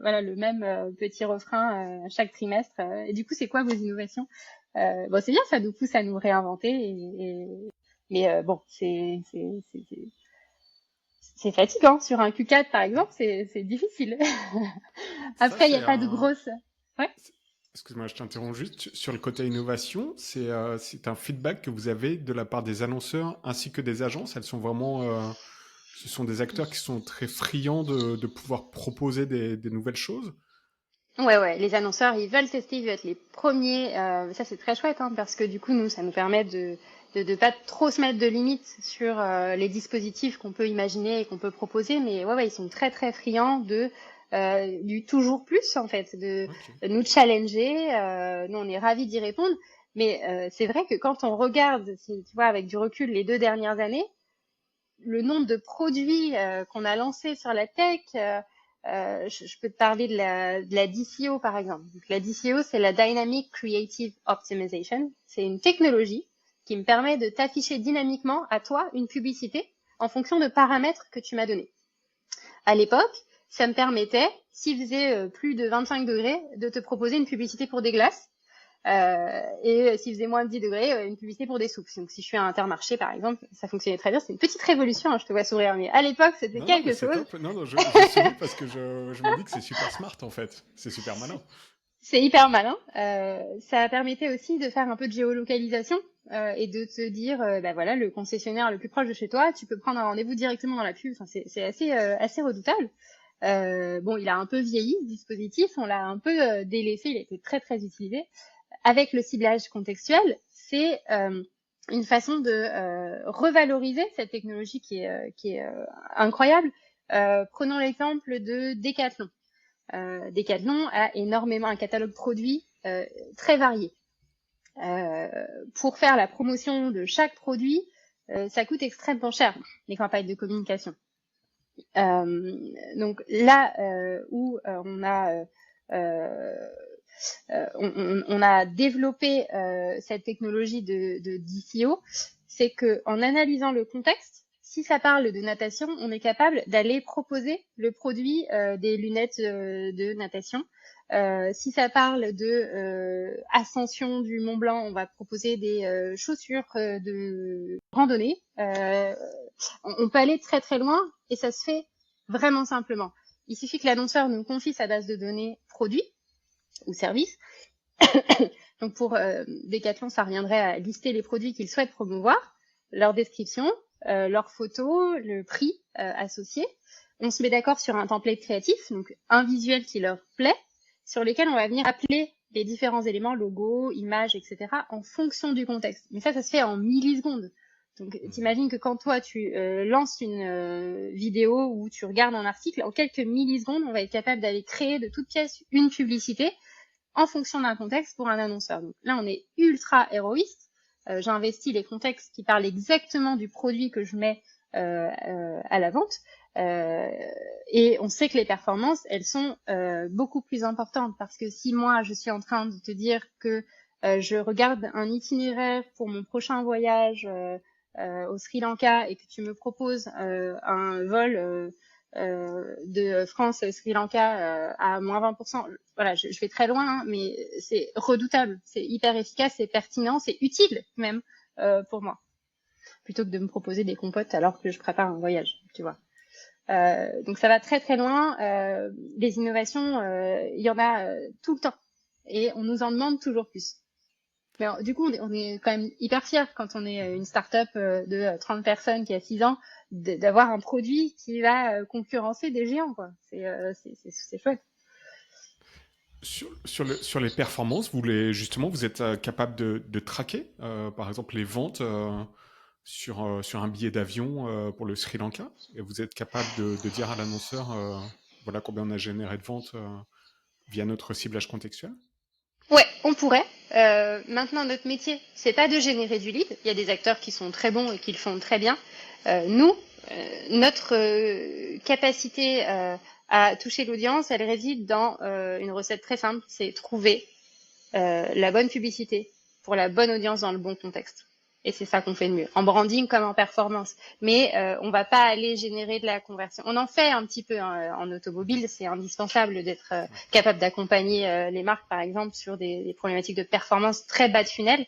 voilà le même petit refrain chaque trimestre. Et du coup, c'est quoi vos innovations? Bon, c'est bien, ça nous pousse à nous réinventer. Mais bon, c'est fatigant. Sur un Q4, par exemple, c'est difficile. Ça, Après, il n'y c'est a pas de un... grosses... Ouais. Excuse-moi, je t'interromps juste. Sur le côté innovation, c'est un feedback que vous avez de la part des annonceurs ainsi que des agences. Elles sont vraiment... ce sont des acteurs qui sont très friands de pouvoir proposer des nouvelles choses. Ouais, les annonceurs, ils veulent tester, ils veulent être les premiers. Ça, c'est très chouette, hein, parce que du coup, nous, ça nous permet de pas trop se mettre de limites sur les dispositifs qu'on peut imaginer et qu'on peut proposer. Mais ouais, ils sont très, très friands du toujours plus, en fait, Ok. de nous challenger. Nous, on est ravis d'y répondre. Mais c'est vrai que quand on regarde, si, tu vois, avec du recul, les 2 dernières années, le nombre de produits qu'on a lancés sur la tech, je peux te parler de la DCO par exemple. Donc, la DCO, c'est la Dynamic Creative Optimization. C'est une technologie qui me permet de t'afficher dynamiquement à toi une publicité en fonction de paramètres que tu m'as donnés. À l'époque, ça me permettait, s'il faisait plus de 25 degrés, de te proposer une publicité pour des glaces. Et s'il faisait moins de 10 degrés, une publicité pour des soupes. Donc si je suis à Intermarché par exemple, ça fonctionnait très bien. C'est une petite révolution, hein, je te vois sourire, mais à l'époque c'était Non, mais quelque c'est chose. top. Non, je souris parce que je me dis que c'est super smart en fait. C'est super malin. C'est hyper malin. Ça permettait aussi de faire un peu de géolocalisation et de te dire, bah voilà, le concessionnaire le plus proche de chez toi, tu peux prendre un rendez-vous directement dans la pub. Enfin, c'est assez redoutable. Bon, il a un peu vieilli ce dispositif, on l'a un peu délaissé, il a été très très utilisé. Avec le ciblage contextuel, c'est une façon de revaloriser cette technologie qui est incroyable. Prenons l'exemple de Decathlon. Decathlon a énormément un catalogue produit très varié. Pour faire la promotion de chaque produit, ça coûte extrêmement cher, les campagnes de communication. Donc là où on a développé cette technologie de DCO, c'est que en analysant le contexte, si ça parle de natation, on est capable d'aller proposer le produit des lunettes de natation. Si ça parle de ascension du Mont Blanc, on va proposer des chaussures de randonnée. On peut aller très très loin et ça se fait vraiment simplement. Il suffit que l'annonceur nous confie sa base de données produit ou service. Donc pour Decathlon, ça reviendrait à lister les produits qu'ils souhaitent promouvoir, leur description, leurs photos, le prix associé. On se met d'accord sur un template créatif, donc un visuel qui leur plaît, sur lequel on va venir appeler les différents éléments, logo, images, etc., en fonction du contexte. Mais ça se fait en millisecondes. Donc, t'imagines que quand toi, tu lances une vidéo ou tu regardes un article, en quelques millisecondes, on va être capable d'aller créer de toute pièce une publicité en fonction d'un contexte pour un annonceur. Donc là, on est ultra héroïste. J'investis les contextes qui parlent exactement du produit que je mets à la vente. Et on sait que les performances, elles sont beaucoup plus importantes parce que si moi, je suis en train de te dire que je regarde un itinéraire pour mon prochain voyage au Sri Lanka et que tu me proposes un vol de France Sri Lanka à moins 20%. Voilà, je vais très loin, hein, mais c'est redoutable, c'est hyper efficace, c'est pertinent, c'est utile même pour moi, plutôt que de me proposer des compotes alors que je prépare un voyage, tu vois. Donc ça va très très loin. Les innovations, il y en a tout le temps et on nous en demande toujours plus. Mais du coup, on est quand même hyper fiers quand on est une start-up de 30 personnes qui a 6 ans d'avoir un produit qui va concurrencer des géants, quoi. C'est chouette. Sur les performances, justement, vous êtes capable de traquer, par exemple, les ventes sur un billet d'avion pour le Sri Lanka, et vous êtes capable de dire à l'annonceur, voilà combien on a généré de ventes via notre ciblage contextuel? Ouais, on pourrait. Maintenant, notre métier, c'est pas de générer du lead. Il y a des acteurs qui sont très bons et qui le font très bien. Nous, notre capacité à toucher l'audience, elle réside dans une recette très simple, c'est trouver la bonne publicité pour la bonne audience dans le bon contexte. Et c'est ça qu'on fait de mieux, en branding comme en performance. Mais on va pas aller générer de la conversion. On en fait un petit peu hein, en automobile, c'est indispensable d'être capable d'accompagner les marques, par exemple, sur des problématiques de performance très bas de funnel.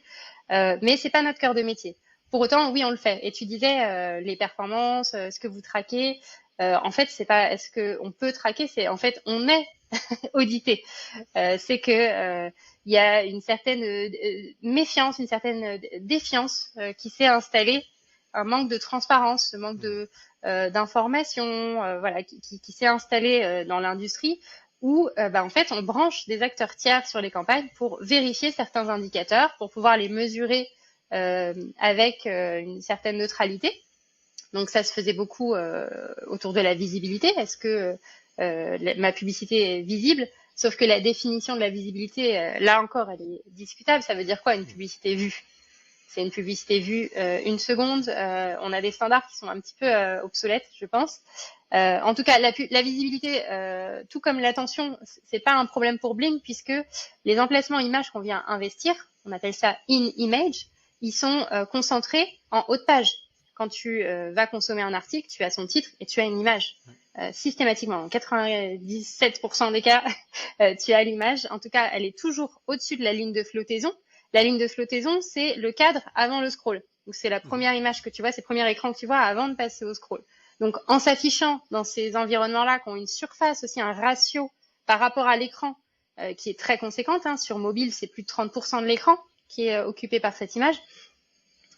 Mais c'est pas notre cœur de métier. Pour autant, oui, on le fait. Et tu disais les performances, ce que vous traquez. En fait, c'est pas est-ce que on peut traquer, c'est en fait on est audité. C'est que il y a une certaine méfiance, une certaine défiance qui s'est installée, un manque de transparence, un manque de d'information, voilà, qui s'est installé dans l'industrie où en fait on branche des acteurs tiers sur les campagnes pour vérifier certains indicateurs, pour pouvoir les mesurer avec une certaine neutralité. Donc ça se faisait beaucoup autour de la visibilité. Est-ce que ma publicité est visible? Sauf que la définition de la visibilité, là encore, elle est discutable. Ça veut dire quoi une publicité vue? C'est une publicité vue une seconde. On a des standards qui sont un petit peu obsolètes, je pense. En tout cas, la visibilité, tout comme l'attention, c'est pas un problème pour Bling puisque les emplacements images qu'on vient investir, on appelle ça in-image, ils sont concentrés en haut de page. Quand tu vas consommer un article, tu as son titre et tu as une image. Systématiquement, en 97% des cas, tu as l'image. En tout cas, elle est toujours au-dessus de la ligne de flottaison. La ligne de flottaison, c'est le cadre avant le scroll. Donc, c'est la première image que tu vois, c'est le premier écran que tu vois avant de passer au scroll. Donc, en s'affichant dans ces environnements-là, qui ont une surface aussi, un ratio par rapport à l'écran qui est très conséquente, hein, sur mobile, c'est plus de 30% de l'écran qui est occupé par cette image,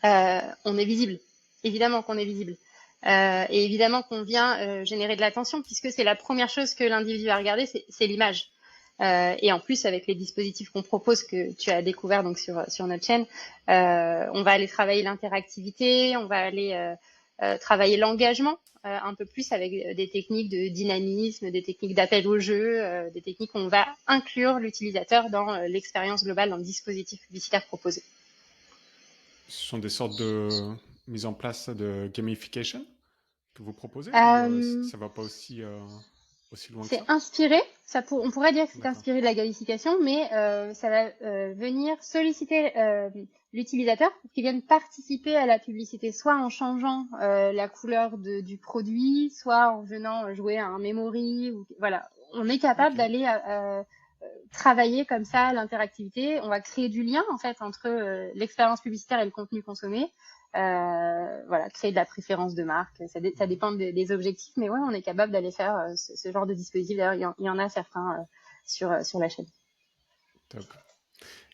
on est visible. Évidemment qu'on est visible. Et évidemment qu'on vient générer de l'attention puisque c'est la première chose que l'individu va regarder, c'est l'image. Et en plus, avec les dispositifs qu'on propose, que tu as découvert donc sur notre chaîne, on va aller travailler l'interactivité, on va aller travailler l'engagement un peu plus avec des techniques de dynamisme, des techniques d'appel au jeu, des techniques où on va inclure l'utilisateur dans l'expérience globale, dans le dispositif publicitaire proposé. Ce sont des sortes de mise en place de gamification que vous proposez ou ça va pas aussi loin que c'est ça? inspiré, on pourrait dire que c'est D'accord. inspiré de la gamification, mais ça va venir solliciter l'utilisateur pour qu'il vienne participer à la publicité, soit en changeant la couleur du produit, soit en venant jouer à un memory. Voilà, on est capable d'aller travailler comme ça l'interactivité. On va créer du lien en fait entre l'expérience publicitaire et le contenu consommé. Voilà, créer de la préférence de marque, ça dépend des objectifs, mais ouais, on est capable d'aller faire ce genre de dispositif. D'ailleurs, il y en a certains sur la chaîne. Top.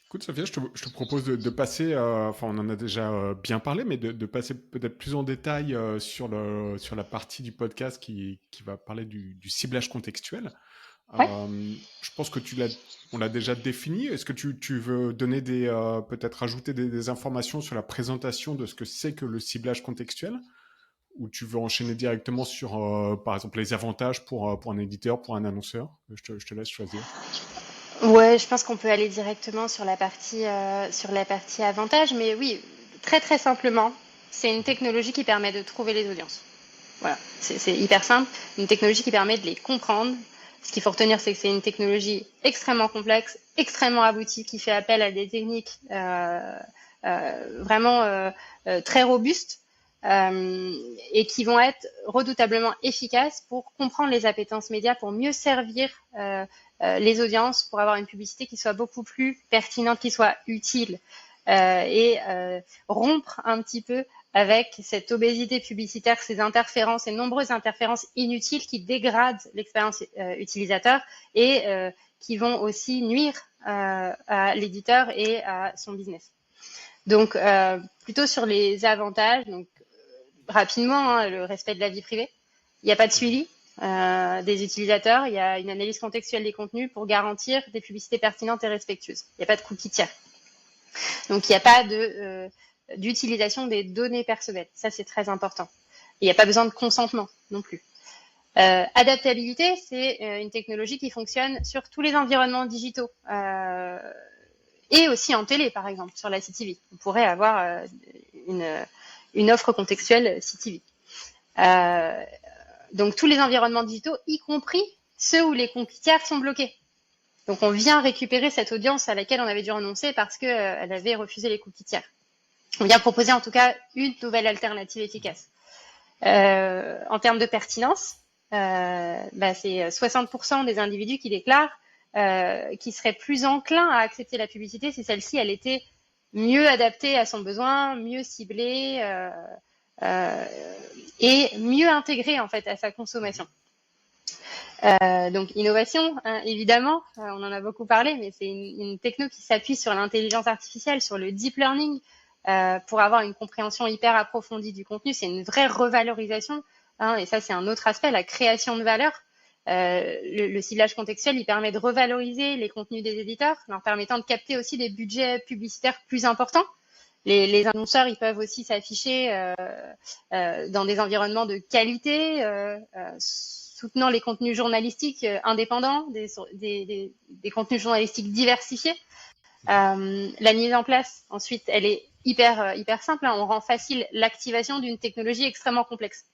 Écoute, Sophia, je te propose de passer, enfin, on en a déjà bien parlé, mais de passer peut-être plus en détail sur la partie du podcast qui va parler du ciblage contextuel. Ouais. Je pense que on l'a déjà défini. Est-ce que tu veux donner peut-être ajouter des informations sur la présentation de ce que c'est que le ciblage contextuel, ou tu veux enchaîner directement sur, par exemple, les avantages pour un éditeur, pour un annonceur? Je te laisse choisir. Ouais, je pense qu'on peut aller directement sur la partie avantage, mais oui, très très simplement, c'est une technologie qui permet de trouver les audiences. Voilà, c'est hyper simple, une technologie qui permet de les comprendre. Ce qu'il faut retenir, c'est que c'est une technologie extrêmement complexe, extrêmement aboutie, qui fait appel à des techniques vraiment très robustes. et qui vont être redoutablement efficaces pour comprendre les appétences médias, pour mieux servir les audiences, pour avoir une publicité qui soit beaucoup plus pertinente, qui soit utile, et rompre un petit peu avec cette obésité publicitaire, ces interférences, ces nombreuses interférences inutiles qui dégradent l'expérience utilisateur et qui vont aussi nuire à l'éditeur et à son business. Donc, plutôt sur les avantages, donc rapidement, hein, le respect de la vie privée. Il n'y a pas de suivi des utilisateurs. Il y a une analyse contextuelle des contenus pour garantir des publicités pertinentes et respectueuses. Il n'y a pas de cookie tiers. Donc, il n'y a pas d'utilisation des données personnelles. Ça, c'est très important. Il n'y a pas besoin de consentement non plus. Adaptabilité, c'est une technologie qui fonctionne sur tous les environnements digitaux et aussi en télé, par exemple, sur la CTV. On pourrait avoir une offre contextuelle CTV. Donc, tous les environnements digitaux, y compris ceux où les cookies tiers sont bloqués. Donc, on vient récupérer cette audience à laquelle on avait dû renoncer parce qu'elle avait refusé les cookies tiers. On vient proposer en tout cas une nouvelle alternative efficace. En termes de pertinence, c'est 60% des individus qui déclarent qui seraient plus enclins à accepter la publicité si celle-ci elle était mieux adaptée à son besoin, mieux ciblée et mieux intégrée en fait à sa consommation. Donc innovation, hein, évidemment, on en a beaucoup parlé, mais c'est une techno qui s'appuie sur l'intelligence artificielle, sur le deep learning, pour avoir une compréhension hyper approfondie du contenu. C'est une vraie revalorisation, hein, et ça c'est un autre aspect, la création de valeur. Le ciblage contextuel, il permet de revaloriser les contenus des éditeurs, leur permettant de capter aussi des budgets publicitaires plus importants. Les annonceurs, ils peuvent aussi s'afficher dans des environnements de qualité, soutenant les contenus journalistiques indépendants, des contenus journalistiques diversifiés. La mise en place, ensuite, elle est hyper simple. Hein. On rend facile l'activation d'une technologie extrêmement complexe.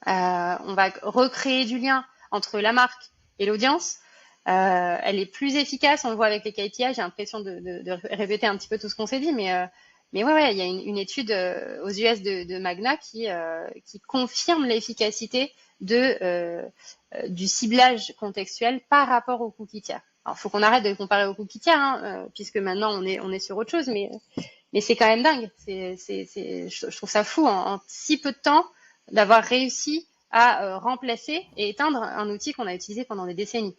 On va recréer du lien entre la marque et l'audience. Elle est plus efficace, on le voit avec les KPI. J'ai l'impression de répéter un petit peu tout ce qu'on s'est dit, mais ouais, il y a une étude aux US de Magna qui confirme l'efficacité du ciblage contextuel par rapport aux cookies tiers. Alors, il faut qu'on arrête de le comparer aux cookies tiers, hein, puisque maintenant on est sur autre chose, mais c'est quand même dingue. Je trouve ça fou en si peu de temps d'avoir réussi à remplacer et éteindre un outil qu'on a utilisé pendant des décennies.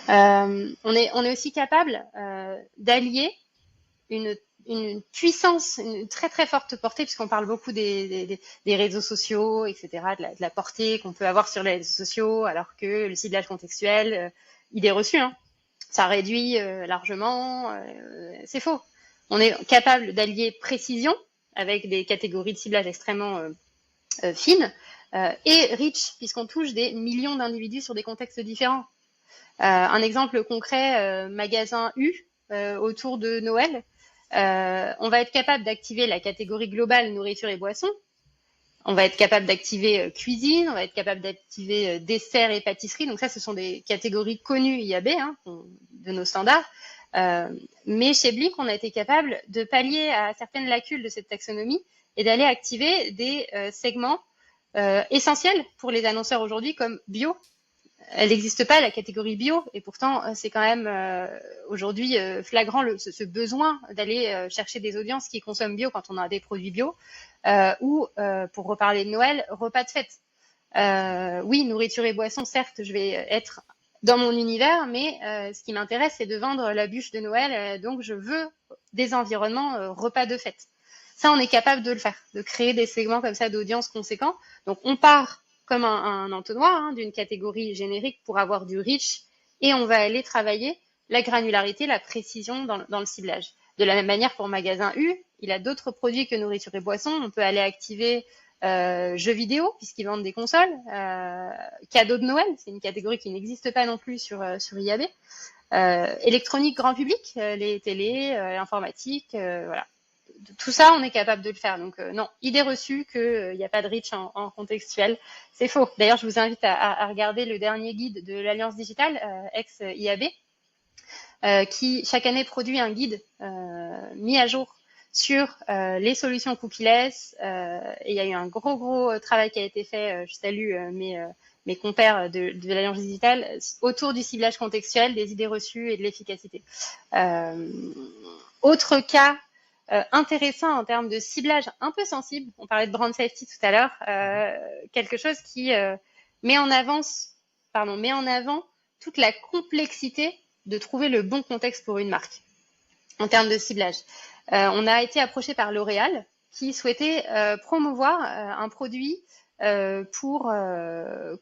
On est aussi capable d'allier une puissance, une très très forte portée, puisqu'on parle beaucoup des réseaux sociaux, etc., de la portée qu'on peut avoir sur les réseaux sociaux, alors que le ciblage contextuel, il est reçu, hein. Ça réduit largement, c'est faux. On est capable d'allier précision avec des catégories de ciblage extrêmement fines et reach, puisqu'on touche des millions d'individus sur des contextes différents. Un exemple concret, magasin U autour de Noël. On va être capable d'activer la catégorie globale nourriture et boissons. On va être capable d'activer cuisine, on va être capable d'activer dessert et pâtisserie. Donc ça, ce sont des catégories connues IAB, hein, de nos standards. Mais chez Blink, on a été capable de pallier à certaines lacunes de cette taxonomie et d'aller activer des segments essentiels pour les annonceurs aujourd'hui, comme bio. Elle n'existe pas, la catégorie bio, et pourtant, c'est quand même aujourd'hui flagrant ce besoin d'aller chercher des audiences qui consomment bio quand on a des produits bio, ou, pour reparler de Noël, repas de fête. Oui, nourriture et boissons, certes, je vais être dans mon univers, mais ce qui m'intéresse, c'est de vendre la bûche de Noël, donc je veux des environnements repas de fête. Ça, on est capable de le faire, de créer des segments comme ça d'audience conséquents. Donc, on part comme un entonnoir, hein, d'une catégorie générique pour avoir du reach, et on va aller travailler la granularité, la précision dans le ciblage. De la même manière pour Magasin U, il a d'autres produits que nourriture et boissons. On peut aller activer jeux vidéo, puisqu'ils vendent des consoles, cadeaux de Noël, c'est une catégorie qui n'existe pas non plus sur IAB, électronique grand public, les télés, informatique, voilà. Tout ça, on est capable de le faire. Donc, non, idée reçue qu'il n'y a pas de reach en contextuel, c'est faux. D'ailleurs, je vous invite à regarder le dernier guide de l'Alliance Digitale, ex-IAB, qui chaque année produit un guide mis à jour sur les solutions cookieless. Et il y a eu un gros travail qui a été fait. Je salue mes compères de l'Alliance digitale autour du ciblage contextuel, des idées reçues et de l'efficacité. Autre cas intéressant en termes de ciblage un peu sensible, on parlait de brand safety tout à l'heure, quelque chose qui met en avant toute la complexité de trouver le bon contexte pour une marque en termes de ciblage. On a été approché par L'Oréal qui souhaitait promouvoir un produit pour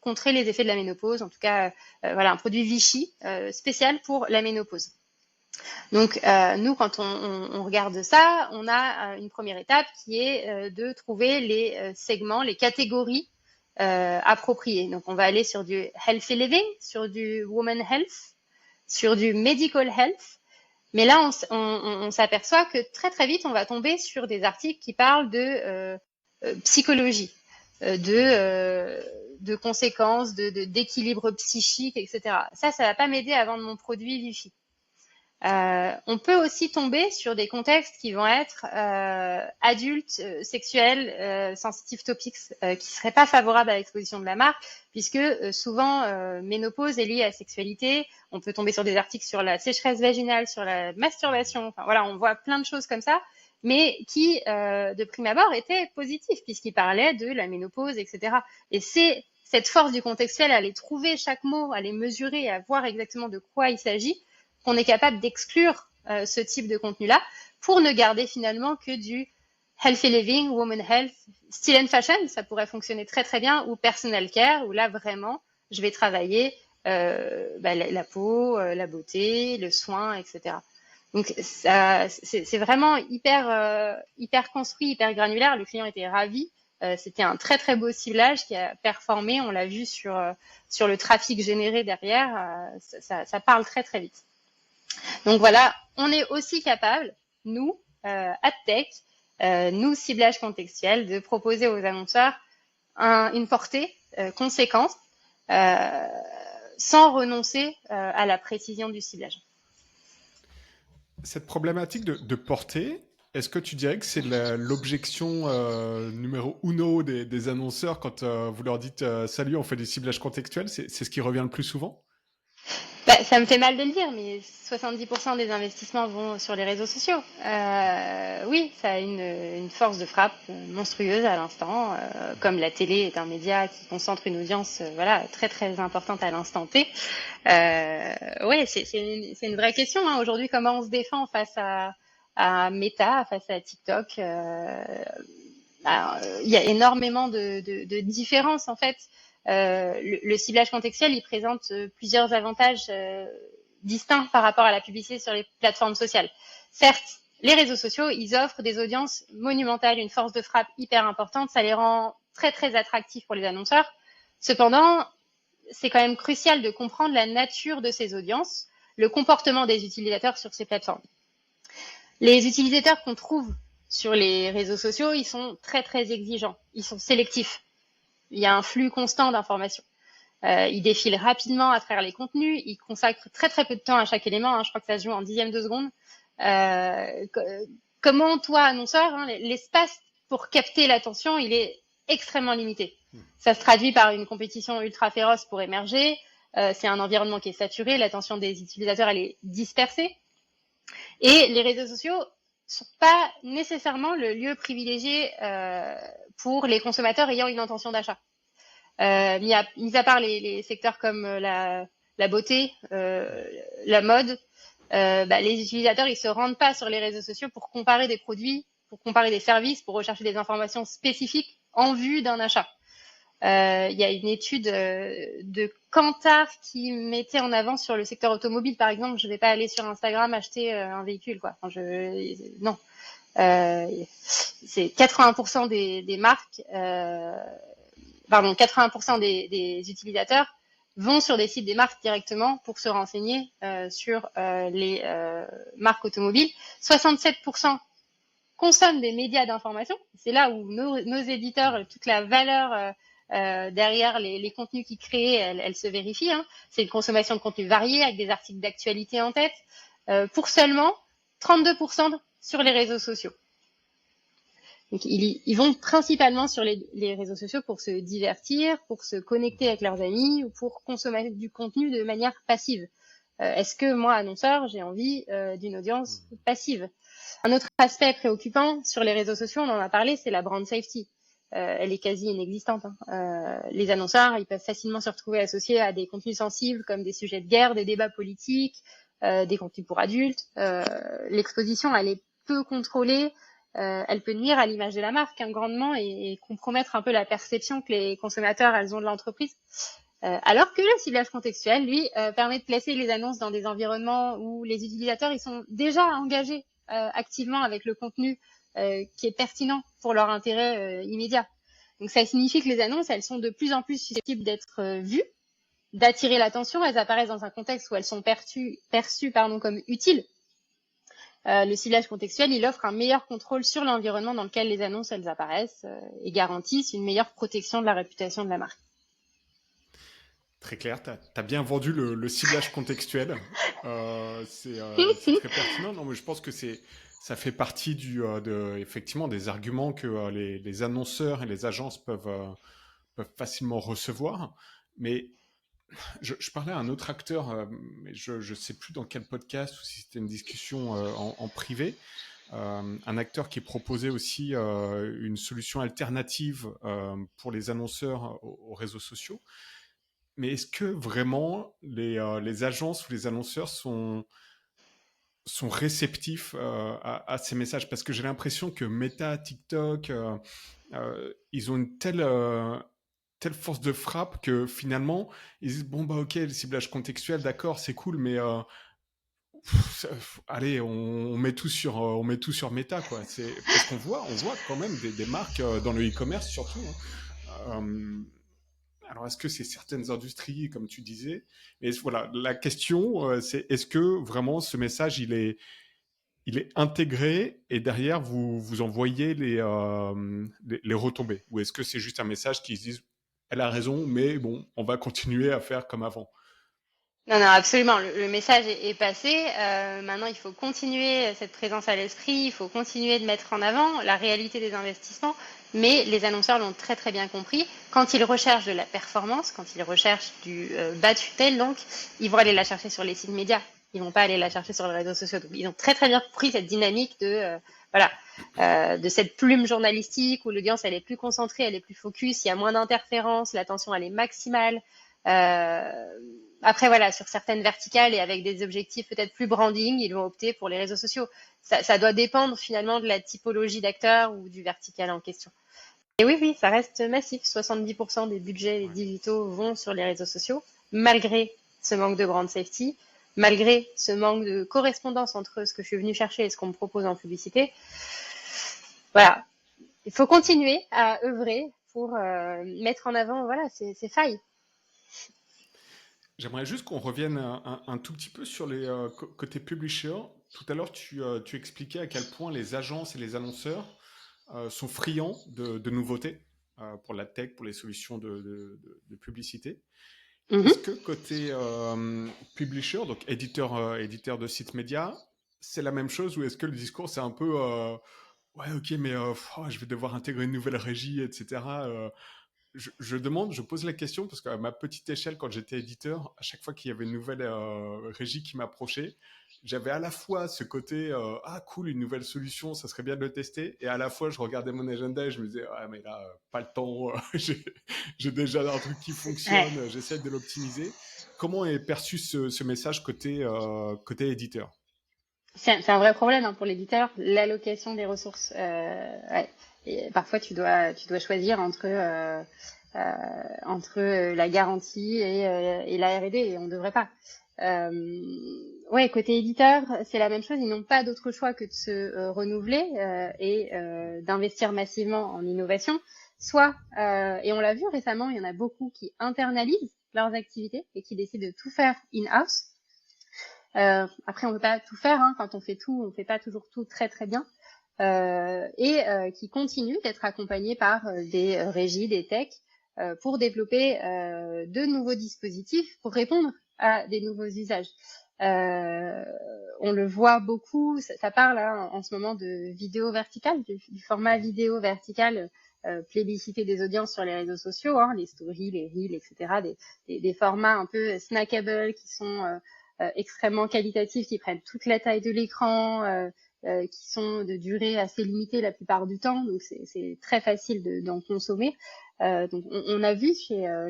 contrer les effets de la ménopause, en tout cas voilà, un produit Vichy spécial pour la ménopause. Donc nous, quand on regarde ça, on a une première étape qui est de trouver les segments, les catégories appropriées. Donc on va aller sur du healthy living, sur du woman health, sur du medical health. Mais là, on s'aperçoit que très vite, on va tomber sur des articles qui parlent de psychologie, de conséquences, d'équilibre psychique, etc. Ça va pas m'aider à vendre mon produit Vichy. On peut aussi tomber sur des contextes qui vont être adultes, sexuels, sensitive topics, qui seraient pas favorables à l'exposition de la marque, puisque souvent ménopause est liée à la sexualité. On peut tomber sur des articles sur la sécheresse vaginale, sur la masturbation. Enfin voilà, on voit plein de choses comme ça, mais qui de prime abord étaient positifs puisqu'ils parlaient de la ménopause, etc. Et c'est cette force du contextuel à aller trouver chaque mot, à les mesurer, à voir exactement de quoi il s'agit, qu'on est capable d'exclure ce type de contenu-là pour ne garder finalement que du healthy living, woman health, style and fashion, ça pourrait fonctionner très bien, ou personal care, où là vraiment, je vais travailler la peau, la beauté, le soin, etc. Donc c'est vraiment hyper construit, hyper granulaire. Le client était ravi. C'était un très beau ciblage qui a performé. On l'a vu sur le trafic généré derrière. Ça parle très vite. Donc voilà, on est aussi capable, nous, AdTech, nous, ciblage contextuel, de proposer aux annonceurs une portée conséquente sans renoncer à la précision du ciblage. Cette problématique de portée, est-ce que tu dirais que c'est l'objection numéro uno des annonceurs quand vous leur dites salut, on fait du ciblage contextuel, c'est ce qui revient le plus souvent? Ça me fait mal de le dire, mais 70% des investissements vont sur les réseaux sociaux. Oui, ça a une force de frappe monstrueuse à l'instant, comme la télé est un média qui concentre une audience très importante à l'instant T. Oui, c'est une vraie question. Hein. Aujourd'hui, comment on se défend face à Meta, face à TikTok il y a énormément de différences en fait. Le ciblage contextuel, il présente plusieurs avantages distincts par rapport à la publicité sur les plateformes sociales. Certes, les réseaux sociaux, ils offrent des audiences monumentales, une force de frappe hyper importante, ça les rend très attractifs pour les annonceurs. Cependant, c'est quand même crucial de comprendre la nature de ces audiences, le comportement des utilisateurs sur ces plateformes. Les utilisateurs qu'on trouve sur les réseaux sociaux, ils sont très exigeants, ils sont sélectifs. Il y a un flux constant d'informations. Ils défilent rapidement à travers les contenus, ils consacrent très peu de temps à chaque élément, je crois que ça se joue en dixième de seconde. Comment toi, annonceur, l'espace pour capter l'attention, il est extrêmement limité. Ça se traduit par une compétition ultra féroce pour émerger, c'est un environnement qui est saturé, l'attention des utilisateurs, elle est dispersée. Et les réseaux sociaux sont pas nécessairement le lieu privilégié pour les consommateurs ayant une intention d'achat. Mis à part les secteurs comme la beauté, la mode, les utilisateurs ils se rendent pas sur les réseaux sociaux pour comparer des produits, pour comparer des services, pour rechercher des informations spécifiques en vue d'un achat. Il y a une étude de Kantar qui mettait en avant sur le secteur automobile, par exemple, je vais pas aller sur Instagram acheter un véhicule, quoi. Enfin, non. C'est 80% des marques, 80% des utilisateurs vont sur des sites des marques directement pour se renseigner sur les marques automobiles. 67% consomment des médias d'information. C'est là où nos éditeurs, toute la valeur derrière les contenus qu'ils créent, elle se vérifie. C'est une consommation de contenu varié avec des articles d'actualité en tête pour seulement 32% sur les réseaux sociaux. Donc ils vont principalement sur les réseaux sociaux pour se divertir, pour se connecter avec leurs amis ou pour consommer du contenu de manière passive. Est-ce que moi, annonceur, j'ai envie d'une audience passive? Un autre aspect préoccupant sur les réseaux sociaux, on en a parlé, c'est la brand safety. Elle est quasi inexistante. Les annonceurs, ils peuvent facilement se retrouver associés à des contenus sensibles comme des sujets de guerre, des débats politiques, des contenus pour adultes. L'exposition, elle est peu contrôlée. Elle peut nuire à l'image de la marque grandement et compromettre un peu la perception que les consommateurs elles ont de l'entreprise. Alors que le ciblage contextuel, lui, permet de placer les annonces dans des environnements où les utilisateurs ils sont déjà engagés activement avec le contenu qui est pertinent pour leur intérêt immédiat. Donc ça signifie que les annonces, elles sont de plus en plus susceptibles d'être vues, d'attirer l'attention. Elles apparaissent dans un contexte où elles sont perçues comme utiles. Le ciblage contextuel, il offre un meilleur contrôle sur l'environnement dans lequel les annonces elles apparaissent et garantissent une meilleure protection de la réputation de la marque. Très clair, tu as bien vendu le ciblage contextuel. C'est très pertinent. Non, mais je pense que ça fait partie effectivement des arguments que les annonceurs et les agences peuvent facilement recevoir. Mais je parlais à un autre acteur, mais je ne sais plus dans quel podcast ou si c'était une discussion en privé. Un acteur qui proposait aussi une solution alternative pour les annonceurs aux réseaux sociaux. Mais est-ce que vraiment les agences ou les annonceurs sont réceptifs à ces messages? Parce que j'ai l'impression que Meta, TikTok, ils ont une telle force de frappe que finalement, ils disent, bon, bah ok, le ciblage contextuel, d'accord, c'est cool, mais allez, on met tout sur Meta, quoi. Parce qu'on voit quand même des marques dans le e-commerce surtout, hein. Alors, est-ce que c'est certaines industries, comme tu disais? Mais voilà, la question, c'est est-ce que vraiment ce message, il est intégré et derrière, vous envoyez les retombées? Ou est-ce que c'est juste un message qui se dit, elle a raison, mais bon, on va continuer à faire comme avant? Non, non, absolument. Le message est passé. Maintenant, il faut continuer cette présence à l'esprit. Il faut continuer de mettre en avant la réalité des investissements. Mais les annonceurs l'ont très très bien compris. Quand ils recherchent de la performance, quand ils recherchent du bas de tunnel, donc, ils vont aller la chercher sur les sites médias. Ils vont pas aller la chercher sur les réseaux sociaux. Donc, ils ont très très bien compris cette dynamique de cette plume journalistique où l'audience elle est plus concentrée, elle est plus focus, il y a moins d'interférences, l'attention elle est maximale. Après, voilà, sur certaines verticales et avec des objectifs peut-être plus branding, ils vont opter pour les réseaux sociaux. Ça doit dépendre finalement de la typologie d'acteurs ou du vertical en question. Et oui, ça reste massif. 70% des budgets Ouais. digitaux vont sur les réseaux sociaux, malgré ce manque de brand safety, malgré ce manque de correspondance entre ce que je suis venue chercher et ce qu'on me propose en publicité. Voilà, il faut continuer à œuvrer pour mettre en avant ces failles. J'aimerais juste qu'on revienne un tout petit peu sur les côtés publisher. Tout à l'heure, tu expliquais à quel point les agences et les annonceurs sont friands de nouveautés pour la tech, pour les solutions de publicité. Est-ce que côté publisher, donc éditeur de sites médias, c'est la même chose ou est-ce que le discours c'est un peu ouais ok mais je vais devoir intégrer une nouvelle régie, etc. Je pose la question parce qu'à ma petite échelle, quand j'étais éditeur, à chaque fois qu'il y avait une nouvelle régie qui m'approchait, j'avais à la fois ce côté ah cool, une nouvelle solution, ça serait bien de le tester, et à la fois je regardais mon agenda et je me disais ah mais là pas le temps, j'ai déjà un truc qui fonctionne, Ouais. j'essaie de l'optimiser. Comment est perçu ce message côté éditeur? C'est un vrai problème pour l'éditeur, l'allocation des ressources. Ouais. Et parfois, tu dois choisir entre la garantie et la R&D, et on ne devrait pas. Ouais, côté éditeur, c'est la même chose. Ils n'ont pas d'autre choix que de se renouveler et d'investir massivement en innovation. Soit, et on l'a vu récemment, il y en a beaucoup qui internalisent leurs activités et qui décident de tout faire in-house. Après, on ne peut pas tout faire. Quand on fait tout, on ne fait pas toujours tout très très bien. Qui continuent d'être accompagnés par des régies, des techs, pour développer de nouveaux dispositifs pour répondre à des nouveaux usages. On le voit beaucoup, ça parle en ce moment de vidéo verticale, du format vidéo vertical, plébiscité des audiences sur les réseaux sociaux, les stories, les reels, etc. Des formats un peu snackables qui sont extrêmement qualitatifs, qui prennent toute la taille de l'écran, qui sont de durée assez limitée la plupart du temps, donc c'est très facile d'en consommer. Donc on a vu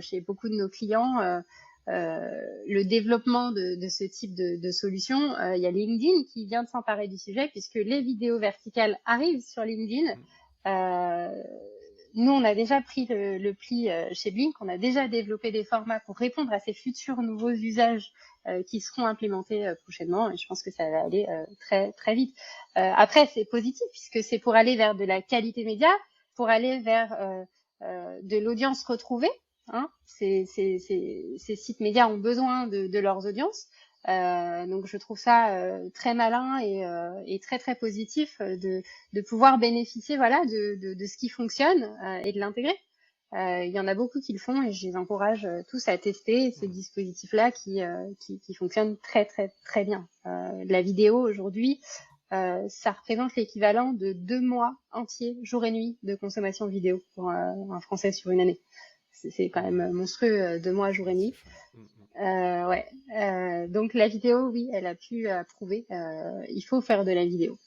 chez beaucoup de nos clients le développement de ce type de solution. Il y a LinkedIn qui vient de s'emparer du sujet puisque les vidéos verticales arrivent sur LinkedIn. Nous, on a déjà pris le pli chez Blink, on a déjà développé des formats pour répondre à ces futurs nouveaux usages qui seront implémentés prochainement, et je pense que ça va aller très très vite. Après, c'est positif puisque c'est pour aller vers de la qualité média, pour aller vers de l'audience retrouvée. Ces sites médias ont besoin de leurs audiences. Donc je trouve ça très malin et très très positif de pouvoir bénéficier de ce qui fonctionne et de l'intégrer. Il y en a beaucoup qui le font et je les encourage tous à tester ces dispositifs-là qui fonctionnent très très très bien. La vidéo aujourd'hui, ça représente l'équivalent de 2 mois entiers, jour et nuit, de consommation vidéo pour un Français sur une année. C'est quand même monstrueux, 2 mois, jour et nuit. Donc la vidéo, oui, elle a pu prouver. Il faut faire de la vidéo.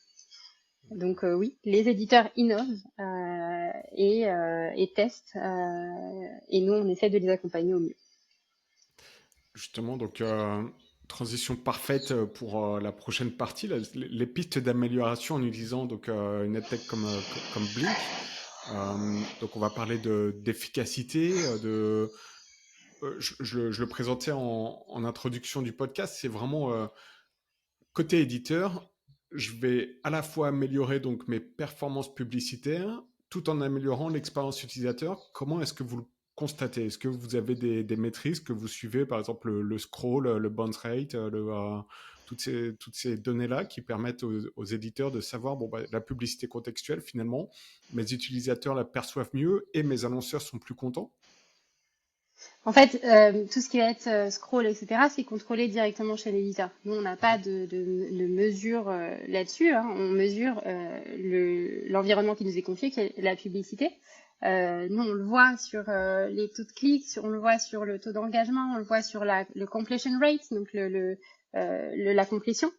Donc oui, les éditeurs innovent et testent, et nous on essaie de les accompagner au mieux. Justement, donc transition parfaite pour la prochaine partie, les pistes d'amélioration en utilisant donc une AdTech comme Blink. Donc on va parler d'efficacité, je le présentais en introduction du podcast, c'est vraiment côté éditeur, je vais à la fois améliorer donc mes performances publicitaires tout en améliorant l'expérience utilisateur. Comment est-ce que vous le constatez? Est-ce que vous avez des maîtrises que vous suivez, par exemple le scroll, le bounce rate, toutes ces données-là qui permettent aux éditeurs de savoir la publicité contextuelle, finalement, mes utilisateurs la perçoivent mieux et mes annonceurs sont plus contents? En fait, tout ce qui va être scroll, etc., c'est contrôlé directement chez l'éditeur. Nous, on n'a pas de mesure là-dessus. On mesure l'environnement qui nous est confié, qui est la publicité. Nous, on le voit sur les taux de clics, on le voit sur le taux d'engagement, on le voit sur le completion rate, donc la complétion.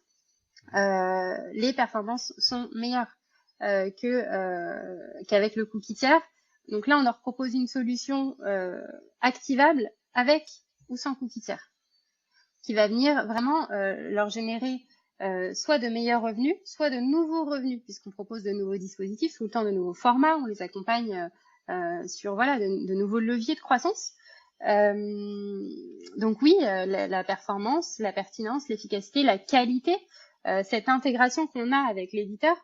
Les performances sont meilleures qu'avec le cookie tiers. Donc là, on leur propose une solution activable avec ou sans cookie tiers, qui va venir vraiment leur générer soit de meilleurs revenus, soit de nouveaux revenus, puisqu'on propose de nouveaux dispositifs, tout le temps de nouveaux formats, on les accompagne sur de nouveaux leviers de croissance. Donc oui, la performance, la pertinence, l'efficacité, la qualité, cette intégration qu'on a avec l'éditeur,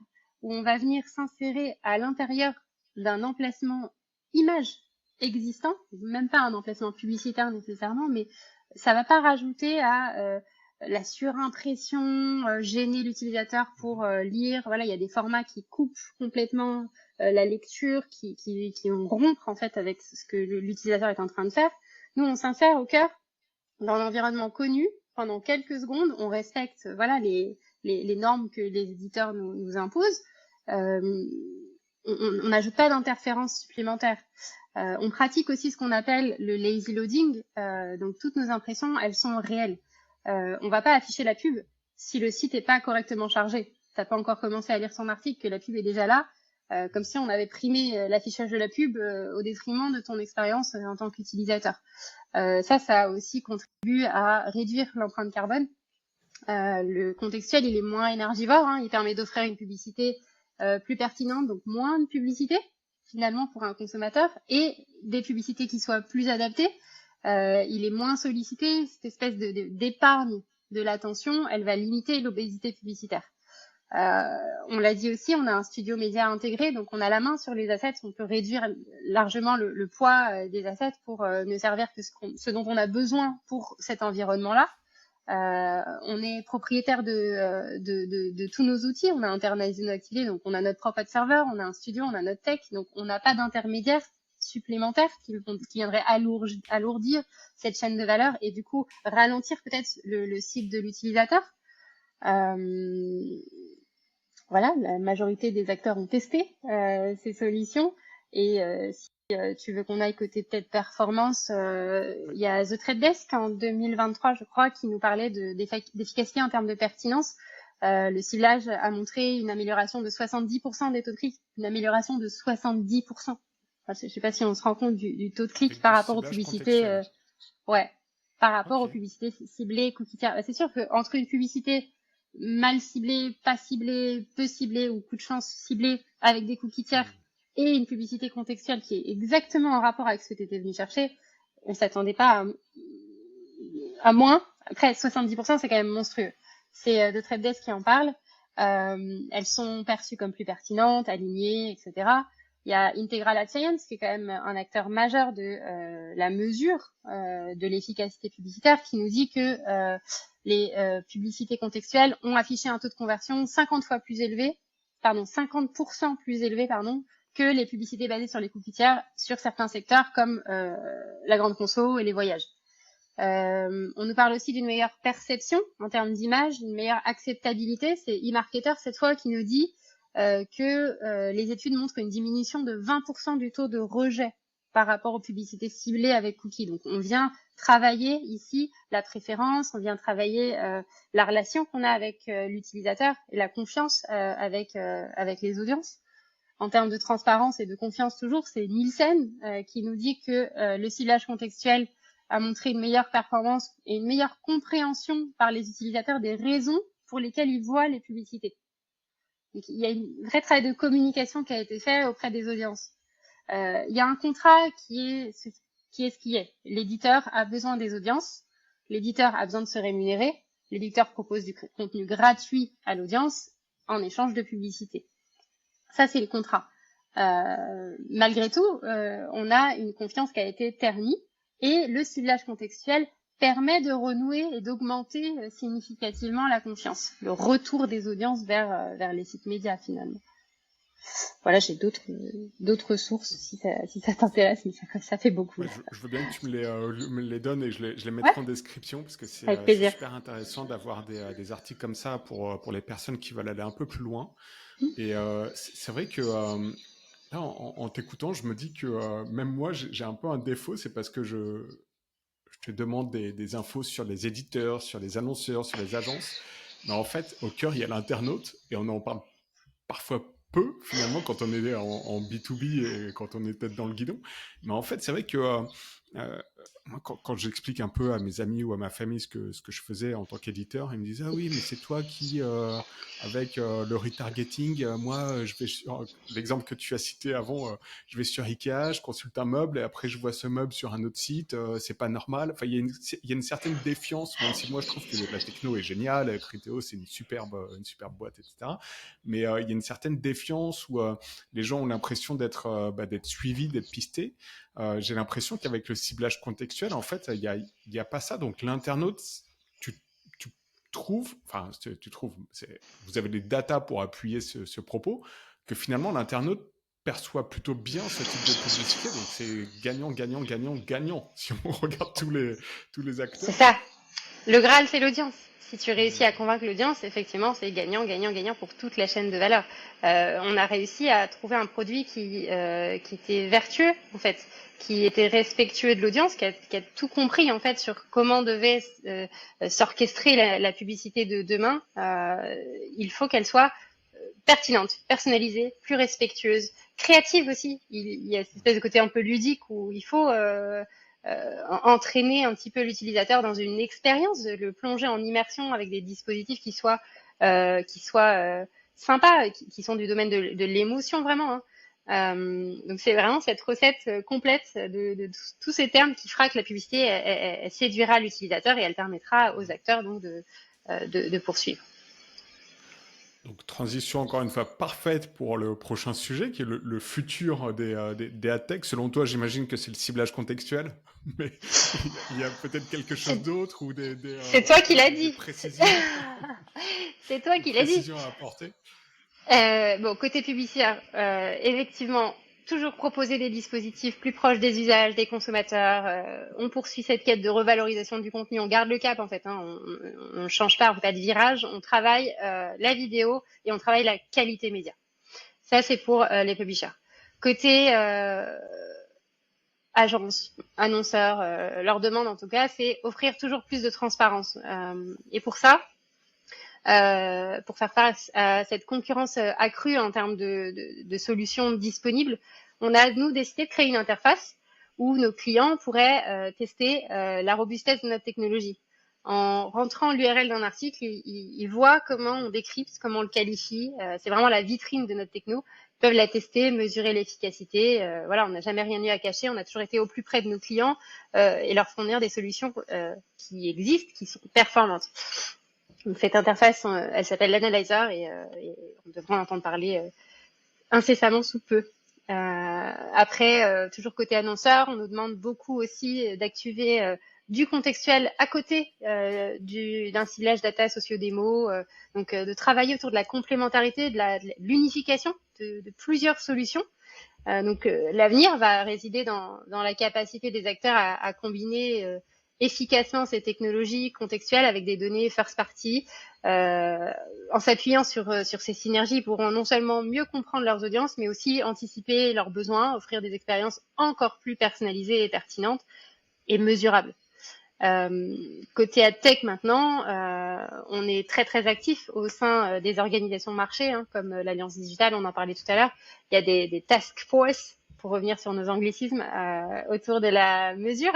où on va venir s'insérer à l'intérieur d'un emplacement image existant, même pas un emplacement publicitaire nécessairement, mais ça va pas rajouter à la surimpression, gêner l'utilisateur pour lire. Voilà, il y a des formats qui coupent complètement la lecture, qui vont rompre en fait avec ce que l'utilisateur est en train de faire. Nous, on s'insère au cœur dans l'environnement connu pendant quelques secondes. On respecte les normes que les éditeurs nous imposent. On n'ajoute pas d'interférences supplémentaires. On pratique aussi ce qu'on appelle le lazy loading. Donc toutes nos impressions, elles sont réelles. On va pas afficher la pub si le site n'est pas correctement chargé. T'as pas encore commencé à lire son article, que la pub est déjà là, comme si on avait primé l'affichage de la pub au détriment de ton expérience en tant qu'utilisateur. Ça aussi contribue à réduire l'empreinte carbone. Le contextuel, il est moins énergivore, il permet d'offrir une publicité plus pertinente, donc moins de publicité finalement pour un consommateur, et des publicités qui soient plus adaptées. Il est moins sollicité, cette espèce d'épargne de l'attention, elle va limiter l'obésité publicitaire. On l'a dit aussi, on a un studio média intégré, donc on a la main sur les assets, on peut réduire largement le poids des assets pour ne servir que ce dont on a besoin pour cet environnement-là. On est propriétaire de tous nos outils, on a internalisé nos activités, donc on a notre propre ad server, on a un studio, on a notre tech, donc on n'a pas d'intermédiaire supplémentaires qui viendraient alourdir cette chaîne de valeur et du coup ralentir peut-être le cycle de l'utilisateur. Voilà, la majorité des acteurs ont testé ces solutions et si tu veux qu'on aille côté peut-être performance, il y a The Trade Desk en 2023, je crois, qui nous parlait d'efficacité en termes de pertinence. Le ciblage a montré une amélioration de 70% des taux de clic, une amélioration de 70%. Enfin, je ne sais pas si on se rend compte du taux de clic par rapport aux publicités. Par rapport aux publicités ciblées, cookie tiers. C'est sûr qu'entre une publicité mal ciblée, pas ciblée, peu ciblée ou coup de chance ciblée avec des cookies tiers et une publicité contextuelle qui est exactement en rapport avec ce que tu étais venu chercher, on s'attendait pas à moins. Après, 70%, c'est quand même monstrueux. C'est The Trade Desk qui en parle. Elles sont perçues comme plus pertinentes, alignées, etc. Il y a Integral Ad Science, qui est quand même un acteur majeur de la mesure de l'efficacité publicitaire, qui nous dit que les publicités contextuelles ont affiché un taux de conversion 50% plus élevé, que les publicités basées sur les cookies tiers sur certains secteurs comme la grande conso et les voyages. On nous parle aussi d'une meilleure perception en termes d'image, une meilleure acceptabilité. C'est eMarketer cette fois qui nous dit que les études montrent une diminution de 20% du taux de rejet par rapport aux publicités ciblées avec cookies. Donc on vient travailler ici la préférence, on vient travailler la relation qu'on a avec l'utilisateur et la confiance avec les audiences. En termes de transparence et de confiance toujours, c'est Nielsen qui nous dit que le ciblage contextuel a montré une meilleure performance et une meilleure compréhension par les utilisateurs des raisons pour lesquelles ils voient les publicités. Donc, il y a un vrai travail de communication qui a été fait auprès des audiences. Il y a un contrat qui est ce qui est. L'éditeur a besoin des audiences, l'éditeur a besoin de se rémunérer, l'éditeur propose du contenu gratuit à l'audience en échange de publicité. Ça, c'est le contrat. Malgré tout, on a une confiance qui a été ternie et le ciblage contextuel permet de renouer et d'augmenter significativement la confiance, le retour des audiences vers les sites médias finalement. Voilà, j'ai d'autres sources si ça t'intéresse, mais ça fait beaucoup. Ouais, je veux bien que tu me les donnes et je les mettrai en description parce que c'est super intéressant d'avoir des articles comme ça pour les personnes qui veulent aller un peu plus loin. Et c'est vrai que là, en t'écoutant, je me dis que même moi, j'ai un peu un défaut, c'est parce que je te demande des infos sur les éditeurs, sur les annonceurs, sur les agences. Mais en fait, au cœur, il y a l'internaute et on en parle parfois peu, finalement, quand on est en B2B et quand on est peut-être dans le guidon. Mais en fait, c'est vrai que moi, quand j'explique un peu à mes amis ou à ma famille ce que je faisais en tant qu'éditeur, ils me disent « Ah oui, mais c'est toi qui, avec le retargeting, moi, je vais sur l'exemple que tu as cité avant, je vais sur Ikea, je consulte un meuble et après je vois ce meuble sur un autre site, c'est pas normal. » Enfin, il y a une certaine défiance, même si moi je trouve que la techno est géniale, Criteo c'est une superbe boîte, etc. Mais il y a une certaine défiance où les gens ont l'impression d'être suivis, d'être pistés. J'ai l'impression qu'avec le ciblage contextuel, en fait, il y a pas ça. Donc l'internaute, tu trouves, vous avez des datas pour appuyer ce propos, que finalement l'internaute perçoit plutôt bien ce type de publicité. Donc c'est gagnant, gagnant, gagnant, gagnant. Si on regarde tous les acteurs. C'est ça. Le Graal, c'est l'audience. Si tu réussis à convaincre l'audience, effectivement, c'est gagnant, gagnant, gagnant pour toute la chaîne de valeur. On a réussi à trouver un produit qui était vertueux, en fait, qui était respectueux de l'audience, qui a tout compris, en fait, sur comment devait s'orchestrer la publicité de demain. Il faut qu'elle soit pertinente, personnalisée, plus respectueuse, créative aussi. Il y a cette espèce de côté un peu ludique où il faut entraîner un petit peu l'utilisateur dans une expérience, le plonger en immersion avec des dispositifs qui soient sympas, qui sont du domaine de l'émotion vraiment. Donc c'est vraiment cette recette complète de tous ces termes qui fera que la publicité elle séduira l'utilisateur et elle permettra aux acteurs donc de poursuivre. Donc, transition encore une fois parfaite pour le prochain sujet, qui est le futur des ad tech. Selon toi, j'imagine que c'est le ciblage contextuel, mais il y a peut-être quelque chose d'autre ou c'est toi qui l'as dit. Précisions. C'est toi qui l'as dit. Précisions à apporter. Bon, côté publicitaire, effectivement, toujours proposer des dispositifs plus proches des usages, des consommateurs. On poursuit cette quête de revalorisation du contenu. On garde le cap en fait. On ne change pas, on ne fait pas de virage. On travaille la vidéo et on travaille la qualité média. Ça, c'est pour les publishers. Côté agences, annonceurs, leur demande en tout cas, c'est offrir toujours plus de transparence. Et pour ça, pour faire face à cette concurrence accrue en termes de solutions disponibles, on a, nous, décidé de créer une interface où nos clients pourraient tester la robustesse de notre technologie. En rentrant l'URL d'un article, ils voient comment on décrypte, comment on le qualifie. C'est vraiment la vitrine de notre techno. Ils peuvent la tester, mesurer l'efficacité. Voilà, on n'a jamais rien eu à cacher. On a toujours été au plus près de nos clients et leur fournir des solutions qui existent, qui sont performantes. Donc, cette interface, elle s'appelle l'Analyzer et on devrait en entendre parler incessamment sous peu. Après, toujours côté annonceur, on nous demande beaucoup aussi d'activer du contextuel à côté d'un ciblage data socio-démo, donc de travailler autour de la complémentarité, de l'unification de plusieurs solutions. Donc l'avenir va résider dans la capacité des acteurs à combiner efficacement ces technologies contextuelles avec des données first party. En s'appuyant sur ces synergies, ils pourront non seulement mieux comprendre leurs audiences, mais aussi anticiper leurs besoins, offrir des expériences encore plus personnalisées et pertinentes et mesurables. Côté AdTech maintenant, on est très très actif au sein des organisations de marché, comme l'Alliance Digitale, on en parlait tout à l'heure. Il y a des task force, pour revenir sur nos anglicismes, autour de la mesure,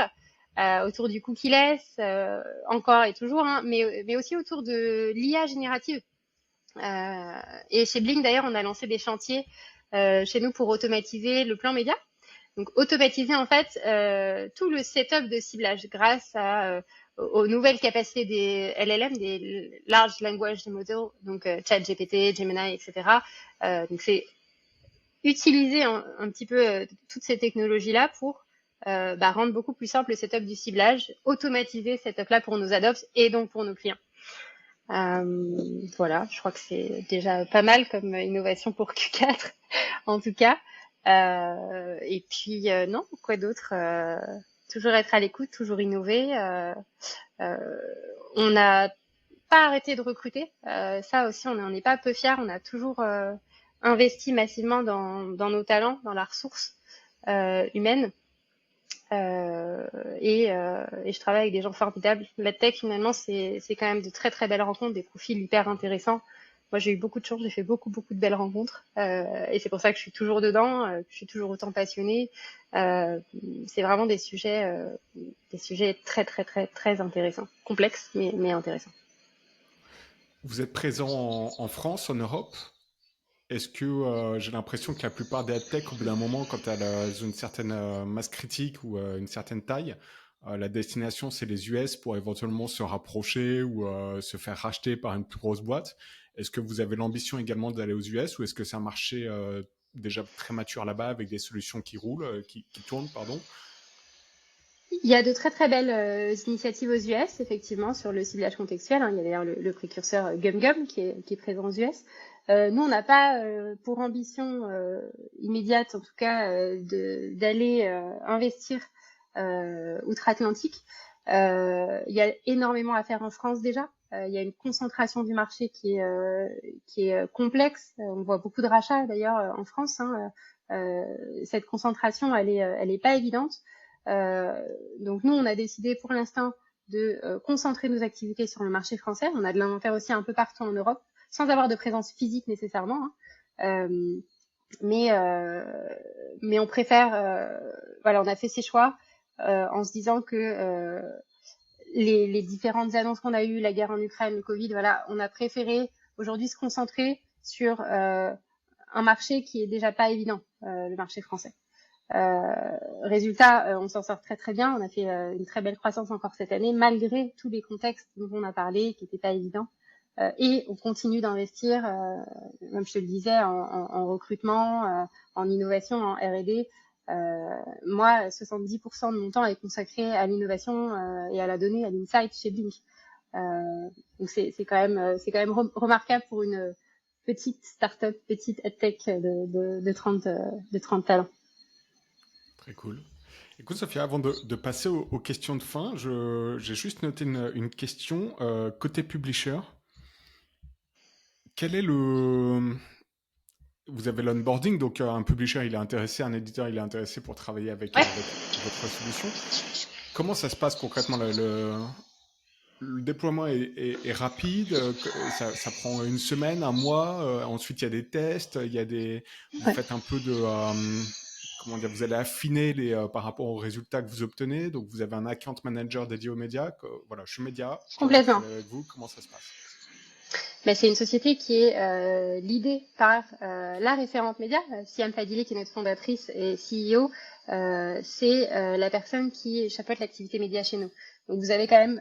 autour du cookie-less, encore et toujours, mais aussi autour de l'IA générative. Et chez Blink d'ailleurs, on a lancé des chantiers chez nous pour automatiser le plan média. Donc, automatiser en fait tout le setup de ciblage grâce aux nouvelles capacités des LLM, des Large Language Models, donc ChatGPT, Gemini, etc. Donc, c'est utiliser un petit peu toutes ces technologies-là pour rendre beaucoup plus simple le setup du ciblage, automatiser ce setup-là pour nos adopts et donc pour nos clients. Voilà, je crois que c'est déjà pas mal comme innovation pour Q4, en tout cas. Et puis non, quoi d'autre, toujours être à l'écoute, toujours innover. On n'a pas arrêté de recruter. Ça aussi, on n'en est pas peu fiers. On a toujours investi massivement dans nos talents, dans la ressource humaine. Et je travaille avec des gens formidables. La tech, finalement, c'est quand même de très très belles rencontres, des profils hyper intéressants. Moi, j'ai eu beaucoup de chance, j'ai fait beaucoup de belles rencontres, et c'est pour ça que je suis toujours dedans, que je suis toujours autant passionnée. C'est vraiment des sujets très très très très intéressants, complexes mais intéressants. Vous êtes présent en France, en Europe? Est-ce que j'ai l'impression que la plupart des adtech, au bout d'un moment, quand elles ont une certaine masse critique ou une certaine taille, la destination, c'est les US pour éventuellement se rapprocher ou se faire racheter par une plus grosse boîte. Est-ce que vous avez l'ambition également d'aller aux US ou est-ce que c'est un marché déjà très mature là-bas avec des solutions qui roulent, qui tournent, pardon? Il y a de très très belles initiatives aux US, effectivement, sur le ciblage contextuel. Il y a d'ailleurs le précurseur GumGum qui est présent aux US. Nous, on n'a pas pour ambition immédiate, en tout cas, d'aller investir outre-Atlantique. Il y a énormément à faire en France déjà. Il y a une concentration du marché qui est complexe. On voit beaucoup de rachats d'ailleurs en France. Cette concentration, elle est pas évidente. Donc nous, on a décidé pour l'instant de concentrer nos activités sur le marché français. On a de l'inventaire aussi un peu partout en Europe, sans avoir de présence physique nécessairement. Mais on préfère, voilà, on a fait ces choix en se disant que les différentes annonces qu'on a eues, la guerre en Ukraine, le Covid, voilà, on a préféré aujourd'hui se concentrer sur un marché qui est déjà pas évident, le marché français. Résultat, on s'en sort très très bien. On a fait une très belle croissance encore cette année, malgré tous les contextes dont on a parlé, qui n'étaient pas évidents. Et on continue d'investir, comme je te le disais, en recrutement, en innovation, en R&D. Moi, 70% de mon temps est consacré à l'innovation et à la donnée, à l'insight chez Blink. Donc c'est quand même remarquable pour une petite start-up, petite tech de 30 talents. Très cool. Écoute, Sophia, avant de passer aux questions de fin, j'ai juste noté une question. Côté publisher, quel est le... Vous avez l'onboarding, donc un publisher, il est intéressé, un éditeur, il est intéressé pour travailler Ouais, avec votre solution. Comment ça se passe concrètement le déploiement est rapide, ça prend une semaine, un mois, ensuite il y a des tests, vous ouais, faites un peu de, comment dire, vous allez affiner par rapport aux résultats que vous obtenez, donc vous avez un account manager dédié aux médias, voilà, je suis média, j'ai envie de complètement. travailler avec vous, comment ça se passe? Mais c'est une société qui est l'idée par la référente média, Siam Fadili, qui est notre fondatrice et CEO. C'est la personne qui chapeaute l'activité média chez nous. Donc vous avez quand même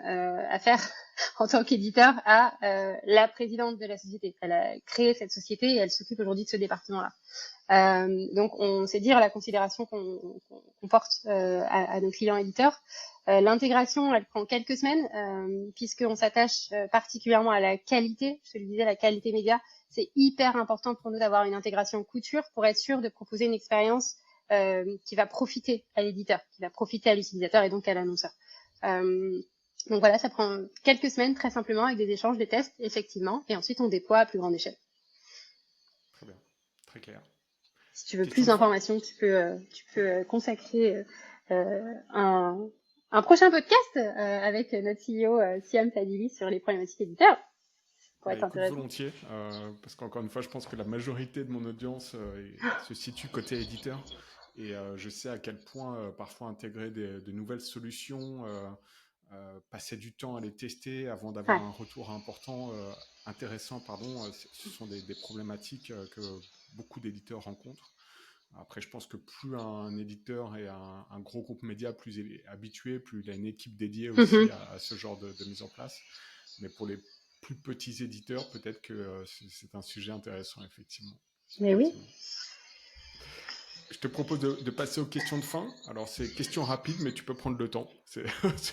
affaire en tant qu'éditeur à la présidente de la société. Elle a créé cette société et elle s'occupe aujourd'hui de ce département-là. Donc on sait dire la considération qu'on porte à nos clients éditeurs. L'intégration, elle prend quelques semaines, puisqu'on s'attache particulièrement à la qualité. Je te le disais, la qualité média, c'est hyper important pour nous d'avoir une intégration couture pour être sûr de proposer une expérience qui va profiter à l'éditeur, qui va profiter à l'utilisateur et donc à l'annonceur. Donc voilà, ça prend quelques semaines très simplement avec des échanges, des tests, effectivement, et ensuite on déploie à plus grande échelle. Très bien, très clair. Si tu veux Question plus de fin? d'informations, tu peux consacrer un prochain podcast avec notre CEO Siam Fadili sur les problématiques éditeurs. Ça pourrait Bah être écoute, intéressant. volontiers, parce qu'encore une fois, je pense que la majorité de mon audience se situe côté éditeur, et je sais à quel point parfois intégrer de nouvelles solutions, passer du temps à les tester avant Ouais, d'avoir un retour intéressant, pardon, ce sont des problématiques que beaucoup d'éditeurs rencontrent. Après, je pense que plus un éditeur et un gros groupe média, plus il est habitué, plus il a une équipe dédiée aussi Mhm. à ce genre de mise en place. Mais pour les plus petits éditeurs, peut-être que c'est un sujet intéressant, effectivement. Mais oui. Effectivement. Je te propose de passer aux questions de fin. Alors, c'est questions rapides, mais tu peux prendre le temps. C'est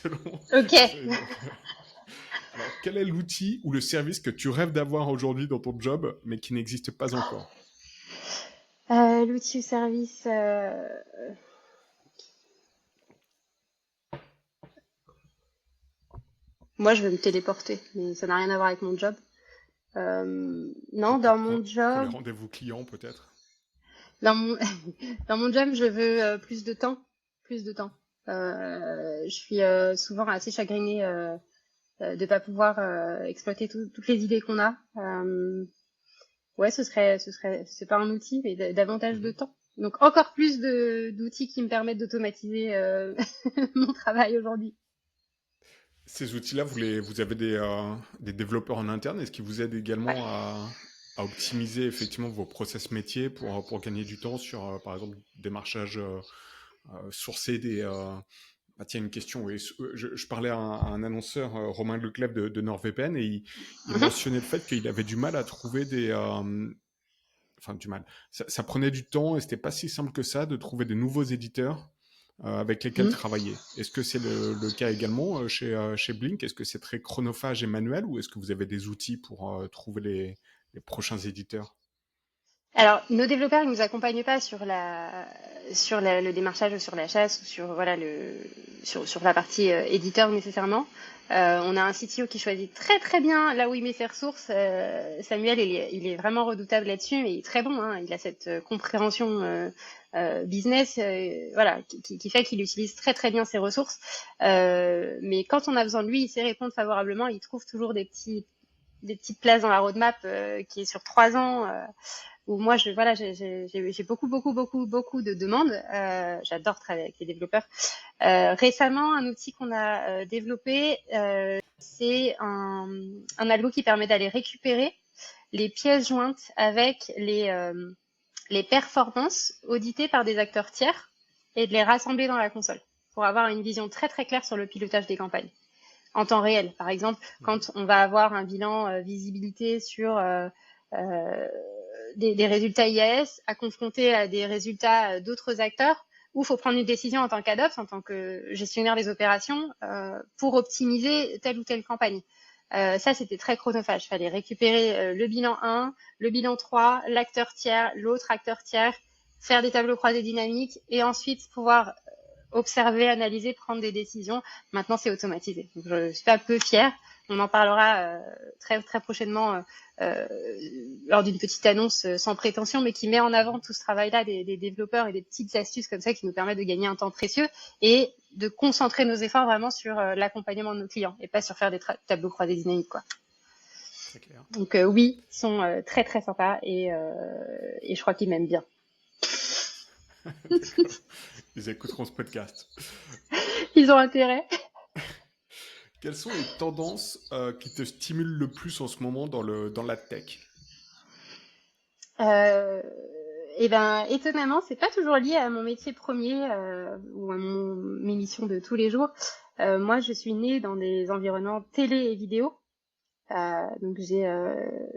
long. Ok. Alors, quel est l'outil ou le service que tu rêves d'avoir aujourd'hui dans ton job, mais qui n'existe pas encore? L'outil ou service. Moi, je veux me téléporter, mais ça n'a rien à voir avec mon job. Non, Peut-être pour, dans mon pour les job, rendez-vous clients, peut-être. dans mon dans mon job, je veux plus de temps, plus de temps. Je suis souvent assez chagrinée de pas pouvoir exploiter toutes les idées qu'on a. Ouais, c'est pas un outil, mais davantage de Mhm. temps. Donc encore plus d'outils qui me permettent d'automatiser mon travail aujourd'hui. Ces outils-là, vous avez des développeurs en interne. Est-ce qu'ils vous aident Ouais. également à optimiser effectivement vos process métiers pour gagner du temps sur, par exemple, démarchage sourcer Ah, tiens, une question. Oui. Je parlais à un annonceur, Romain Leclève de NordVPN, et il mentionnait le fait qu'il avait du mal à trouver enfin, du mal. Ça prenait du temps et c'était pas si simple que ça de trouver de nouveaux éditeurs avec lesquels Mhm. travailler. Est-ce que c'est le cas également chez Blink? Est-ce que c'est très chronophage et manuel ou est-ce que vous avez des outils pour trouver les prochains éditeurs? Alors, nos développeurs, ils nous accompagnent pas le démarchage ou sur la chasse ou sur voilà sur la partie éditeur nécessairement. On a un CTO qui choisit très très bien là où il met ses ressources. Samuel, il est vraiment redoutable là-dessus, mais il est très bon. Hein. Il a cette compréhension business, voilà, qui fait qu'il utilise très très bien ses ressources. Mais quand on a besoin de lui, il sait répondre favorablement. Il trouve toujours des petites places dans la roadmap qui est sur 3 ans. Où moi, voilà, j'ai beaucoup de demandes. J'adore travailler avec les développeurs. Récemment, un outil qu'on a développé, c'est un algo qui permet d'aller récupérer les pièces jointes avec les performances auditées par des acteurs tiers et de les rassembler dans la console pour avoir une vision très très claire sur le pilotage des campagnes en temps réel. Par exemple, Mhm. quand on va avoir un bilan visibilité sur des résultats IAS à confronter à des résultats d'autres acteurs, où il faut prendre une décision en tant qu'ADOPS, en tant que gestionnaire des opérations, pour optimiser telle ou telle campagne. Ça, c'était très chronophage. Il fallait récupérer le bilan 1, le bilan 3, l'acteur tiers, l'autre acteur tiers, faire des tableaux croisés dynamiques et ensuite pouvoir observer, analyser, prendre des décisions. Maintenant, c'est automatisé. Donc, je suis un peu fière. On en parlera très très prochainement lors d'une petite annonce sans prétention, mais qui met en avant tout ce travail-là des développeurs et des petites astuces comme ça qui nous permettent de gagner un temps précieux et de concentrer nos efforts vraiment sur l'accompagnement de nos clients et pas sur faire des tableaux croisés dynamiques, quoi. Très clair. Donc oui, ils sont très très sympas et je crois qu'ils m'aiment bien. Ils écouteront ce podcast. Ils ont intérêt. Quelles sont les tendances qui te stimulent le plus en ce moment dans la tech? Et ben, étonnamment, c'est pas toujours lié à mon métier premier ou à mes missions de tous les jours. Moi, je suis née dans des environnements télé et vidéo. Donc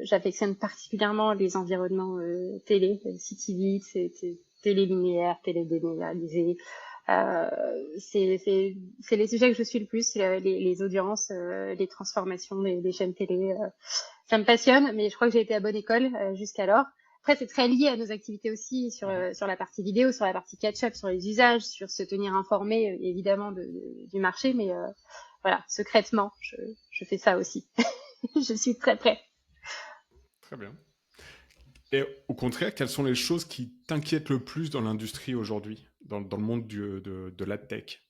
j'affectionne particulièrement les environnements télé, CTV, télé linéaire, télé délinéarisée. C'est les sujets que je suis le plus, les audiences, les transformations des chaînes télé. Ça me passionne, mais je crois que j'ai été à bonne école jusqu'alors. Après, c'est très lié à nos activités aussi sur la partie vidéo, sur la partie catch-up, sur les usages, sur se tenir informé évidemment du marché, mais voilà, secrètement, je fais ça aussi. Je suis très prête. Très bien. Et au contraire, quelles sont les choses qui t'inquiètent le plus dans l'industrie aujourd'hui, dans le monde de la tech?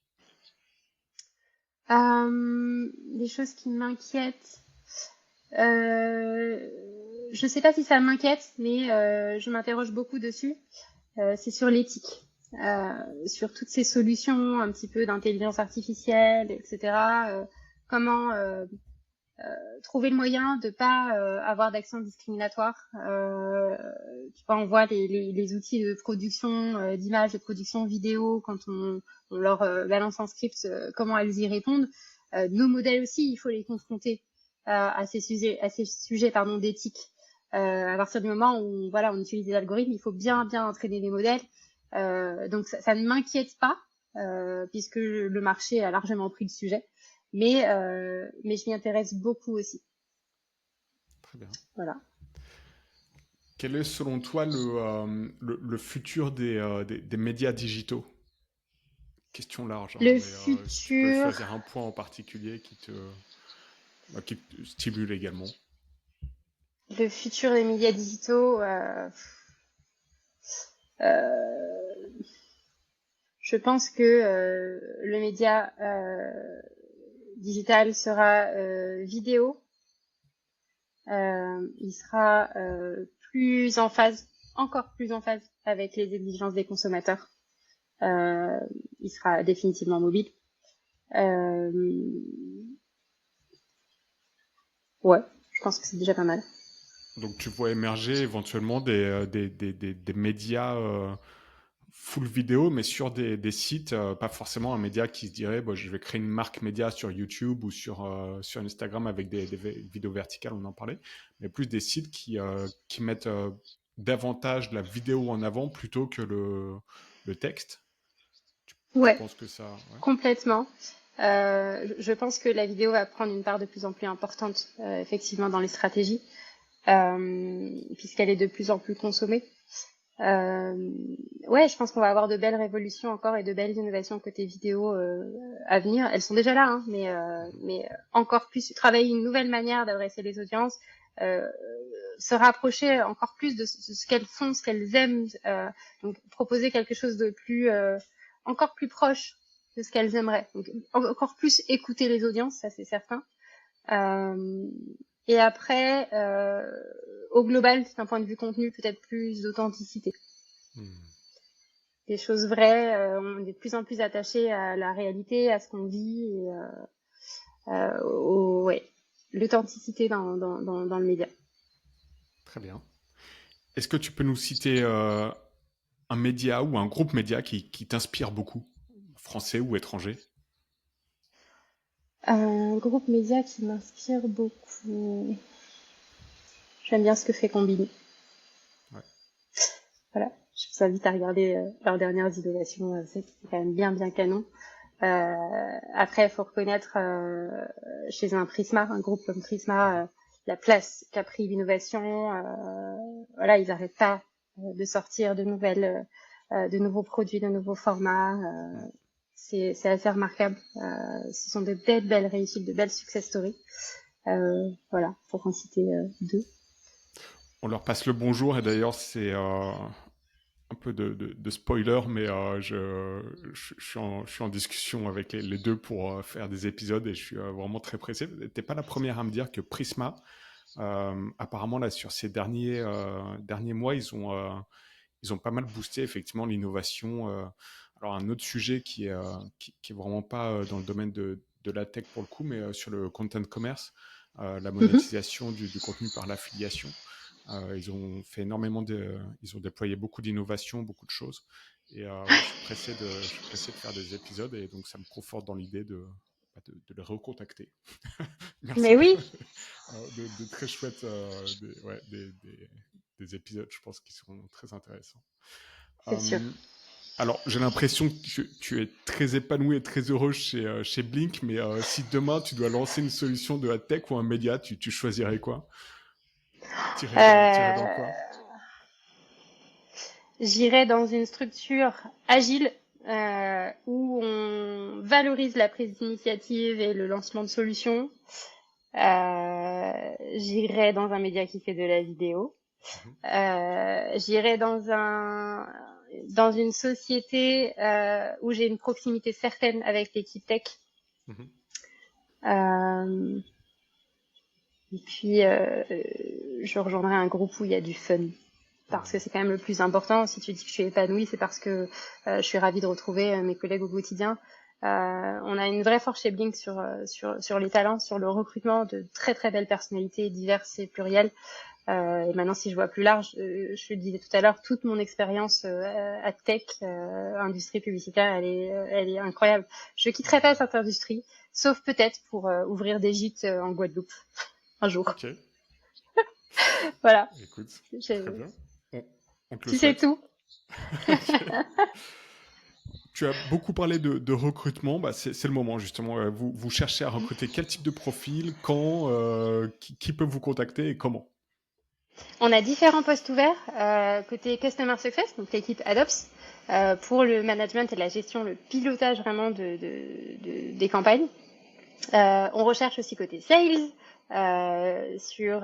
Les choses qui m'inquiètent, je sais pas si ça m'inquiète, mais je m'interroge beaucoup dessus. C'est sur l'éthique, sur toutes ces solutions un petit peu d'intelligence artificielle, etc. Comment trouver le moyen de pas avoir d'action discriminatoire. Tu vois, on voit les outils de production d'images, de production vidéo, quand on leur balance un script, comment elles y répondent. Nos modèles aussi, il faut les confronter à ces sujets d'éthique. À partir du moment où voilà, on utilise des algorithmes, il faut bien entraîner les modèles. Donc ça ne m'inquiète pas, puisque le marché a largement pris le sujet. Mais je m'y intéresse beaucoup aussi. Très bien. Voilà. Quel est selon toi le futur des médias digitaux? Question large, hein, Le mais si tu peux futur, choisir un point en particulier qui te stimule également. le futur des médias digitaux, je pense que le média digital sera vidéo. Il sera encore plus en phase avec les exigences des consommateurs. Il sera définitivement mobile. Ouais, je pense que c'est déjà pas mal. Donc tu vois émerger éventuellement des médias full vidéo, mais sur des sites, pas forcément un média qui se dirait bon, je vais créer une marque média sur YouTube ou sur Instagram avec des vidéos verticales, on en parlait, mais plus des sites qui mettent davantage la vidéo en avant plutôt que le texte. Tu Ouais, penses que ça... Ouais. complètement. Je pense que la vidéo va prendre une part de plus en plus importante, effectivement, dans les stratégies, puisqu'elle est de plus en plus consommée. Ouais, je pense qu'on va avoir de belles révolutions encore et de belles innovations côté vidéo à venir. Elles sont déjà là, hein, mais encore plus travailler une nouvelle manière d'adresser les audiences, se rapprocher encore plus de ce qu'elles font, ce qu'elles aiment, donc proposer quelque chose de plus encore plus proche de ce qu'elles aimeraient. Donc encore plus écouter les audiences, ça c'est certain. Et après, au global, d'un point de vue contenu, peut-être plus d'authenticité. Des choses vraies, on est de plus en plus attaché à la réalité, à ce qu'on vit, et ouais, l'authenticité dans le média. Très bien. Est-ce que tu peux nous citer un média ou un groupe média qui t'inspire beaucoup, français ou étranger? Un groupe média qui m'inspire beaucoup. J'aime bien ce que fait Combini. Ouais. Voilà, je vous invite à regarder leurs dernières innovations, c'est quand même bien canon. Après, il faut reconnaître chez un groupe comme Prisma, la place qu'a pris l'innovation. Voilà, ils n'arrêtent pas de sortir de de nouveaux produits, de nouveaux formats. C'est assez remarquable. Ce sont de belles réussites, de belles success stories. Voilà, pour en citer deux. On leur passe le bonjour et d'ailleurs c'est un peu de spoiler, mais je suis en discussion avec les deux pour faire des épisodes et je suis vraiment très pressé. T'es pas la première à me dire que Prisma, apparemment là sur ces derniers mois, ils ont pas mal boosté effectivement l'innovation. Alors un autre sujet qui est vraiment pas dans le domaine de la tech pour le coup, mais sur le content commerce, la monétisation du contenu par l'affiliation. Ils ont fait ils ont déployé beaucoup d'innovations, beaucoup de choses. Et ouais, je suis pressé de faire des épisodes et donc ça me conforte dans l'idée de les recontacter. Merci. Mais oui, De très chouettes des épisodes, je pense, qui seront très intéressants. c'est sûr. Alors, j'ai l'impression que tu es très épanoui et très heureux chez Blink, mais si demain tu dois lancer une solution de la tech ou un média, tu choisirais quoi? Tirer dans Euh, quoi? J'irai dans une structure agile où on valorise la prise d'initiative et le lancement de solutions. J'irai dans un média qui fait de la vidéo. J'irai dans une société où j'ai une proximité certaine avec l'équipe tech. Euh, et puis, je rejoindrai un groupe où il y a du fun. Parce que c'est quand même le plus important. Si tu dis que je suis épanouie, c'est parce que je suis ravie de retrouver mes collègues au quotidien. On a une vraie force chez Blink sur les talents, sur le recrutement de très très belles personnalités diverses et plurielles. Et maintenant, si je vois plus large, je le disais tout à l'heure, toute mon expérience à tech, industrie publicitaire, elle est incroyable. Je quitterai pas cette industrie, sauf peut-être pour ouvrir des gîtes en Guadeloupe un jour. Ok. Voilà. Écoute, très bien. On te le Si c'est souhaite. tout. Tu as beaucoup parlé de recrutement. Bah, c'est le moment, justement. Vous cherchez à recruter quel type de profil, quand, qui peut vous contacter et comment? On a différents postes ouverts côté Customer Success, donc l'équipe AdOps, pour le management et la gestion, le pilotage vraiment des campagnes. On recherche aussi côté Sales, sur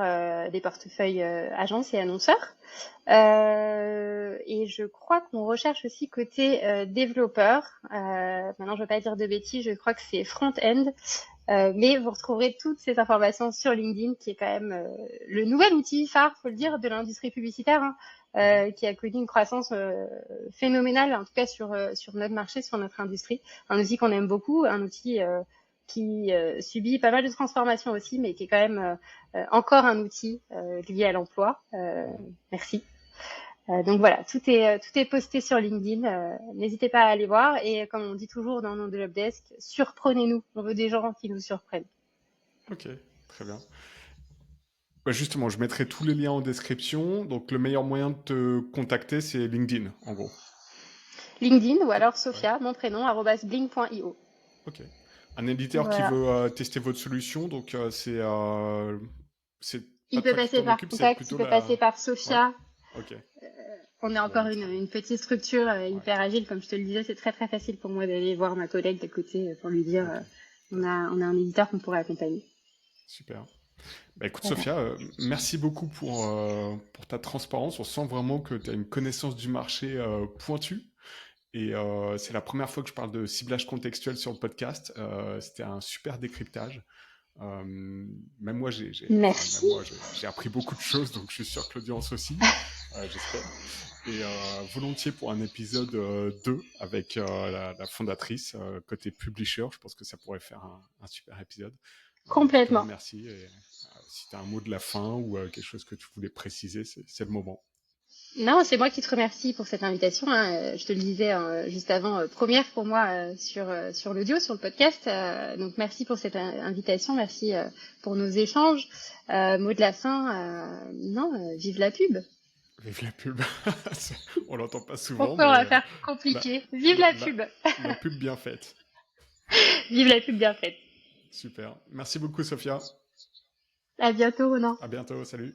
des portefeuilles agences et annonceurs. Et je crois qu'on recherche aussi côté développeur. Maintenant, je ne veux pas dire de bêtises, je crois que c'est front-end. Mais vous retrouverez toutes ces informations sur LinkedIn, qui est quand même le nouvel outil phare, faut le dire, de l'industrie publicitaire, qui a connu une croissance phénoménale, en tout cas sur notre marché, sur notre industrie. Un outil qu'on aime beaucoup, un outil qui subit pas mal de transformations aussi, mais qui est quand même encore un outil lié à l'emploi. Merci. Donc voilà, tout est posté sur LinkedIn. N'hésitez pas à aller voir. Et comme on dit toujours dans le Job Desk, surprenez-nous. On veut des gens qui nous surprennent. Ok, très bien. Bah, justement, je mettrai tous les liens en description. Donc, le meilleur moyen de te contacter, c'est LinkedIn, en gros. LinkedIn ou alors Ouais. Sophia, mon prénom, @blink.io. Ok. Un éditeur qui Voilà. veut tester votre solution, donc c'est pas Il peut toi qui passer t'en par occupes, c'est contact, il plutôt peut passer par Ouais. Sophia. Ok. On est Bon, encore bah, très bien. une petite structure Ouais. hyper agile, comme je te le disais, c'est très très facile pour moi d'aller voir ma collègue d'à côté pour lui dire Ok. on a un éditeur qu'on pourrait accompagner. Super. Bah, écoute, Voilà. Sophia, merci beaucoup pour ta transparence. On sent vraiment que tu as une connaissance du marché pointue. Et c'est la première fois que je parle de ciblage contextuel sur le podcast. C'était un super décryptage. Même moi, Merci. j'ai appris beaucoup de choses, donc je suis sûr que l'audience aussi, j'espère. Et volontiers pour un épisode 2 avec la fondatrice, côté publisher, je pense que ça pourrait faire un super épisode. Je te Complètement. remercie. Et si tu as un mot de la fin ou quelque chose que tu voulais préciser, c'est le moment. Non, c'est moi qui te remercie pour cette invitation. Je te le disais juste avant, première pour moi sur l'audio, sur le podcast. Donc merci pour cette invitation, merci pour nos échanges. Mot de la fin, non, vive la pub. Vive la pub. On l'entend pas souvent, Pourquoi on va mais faire la, compliqué? Vive la la, pub. la pub bien faite. Vive la pub bien faite. Super. Merci beaucoup, Sophia. À bientôt, Ronan. À bientôt. Salut.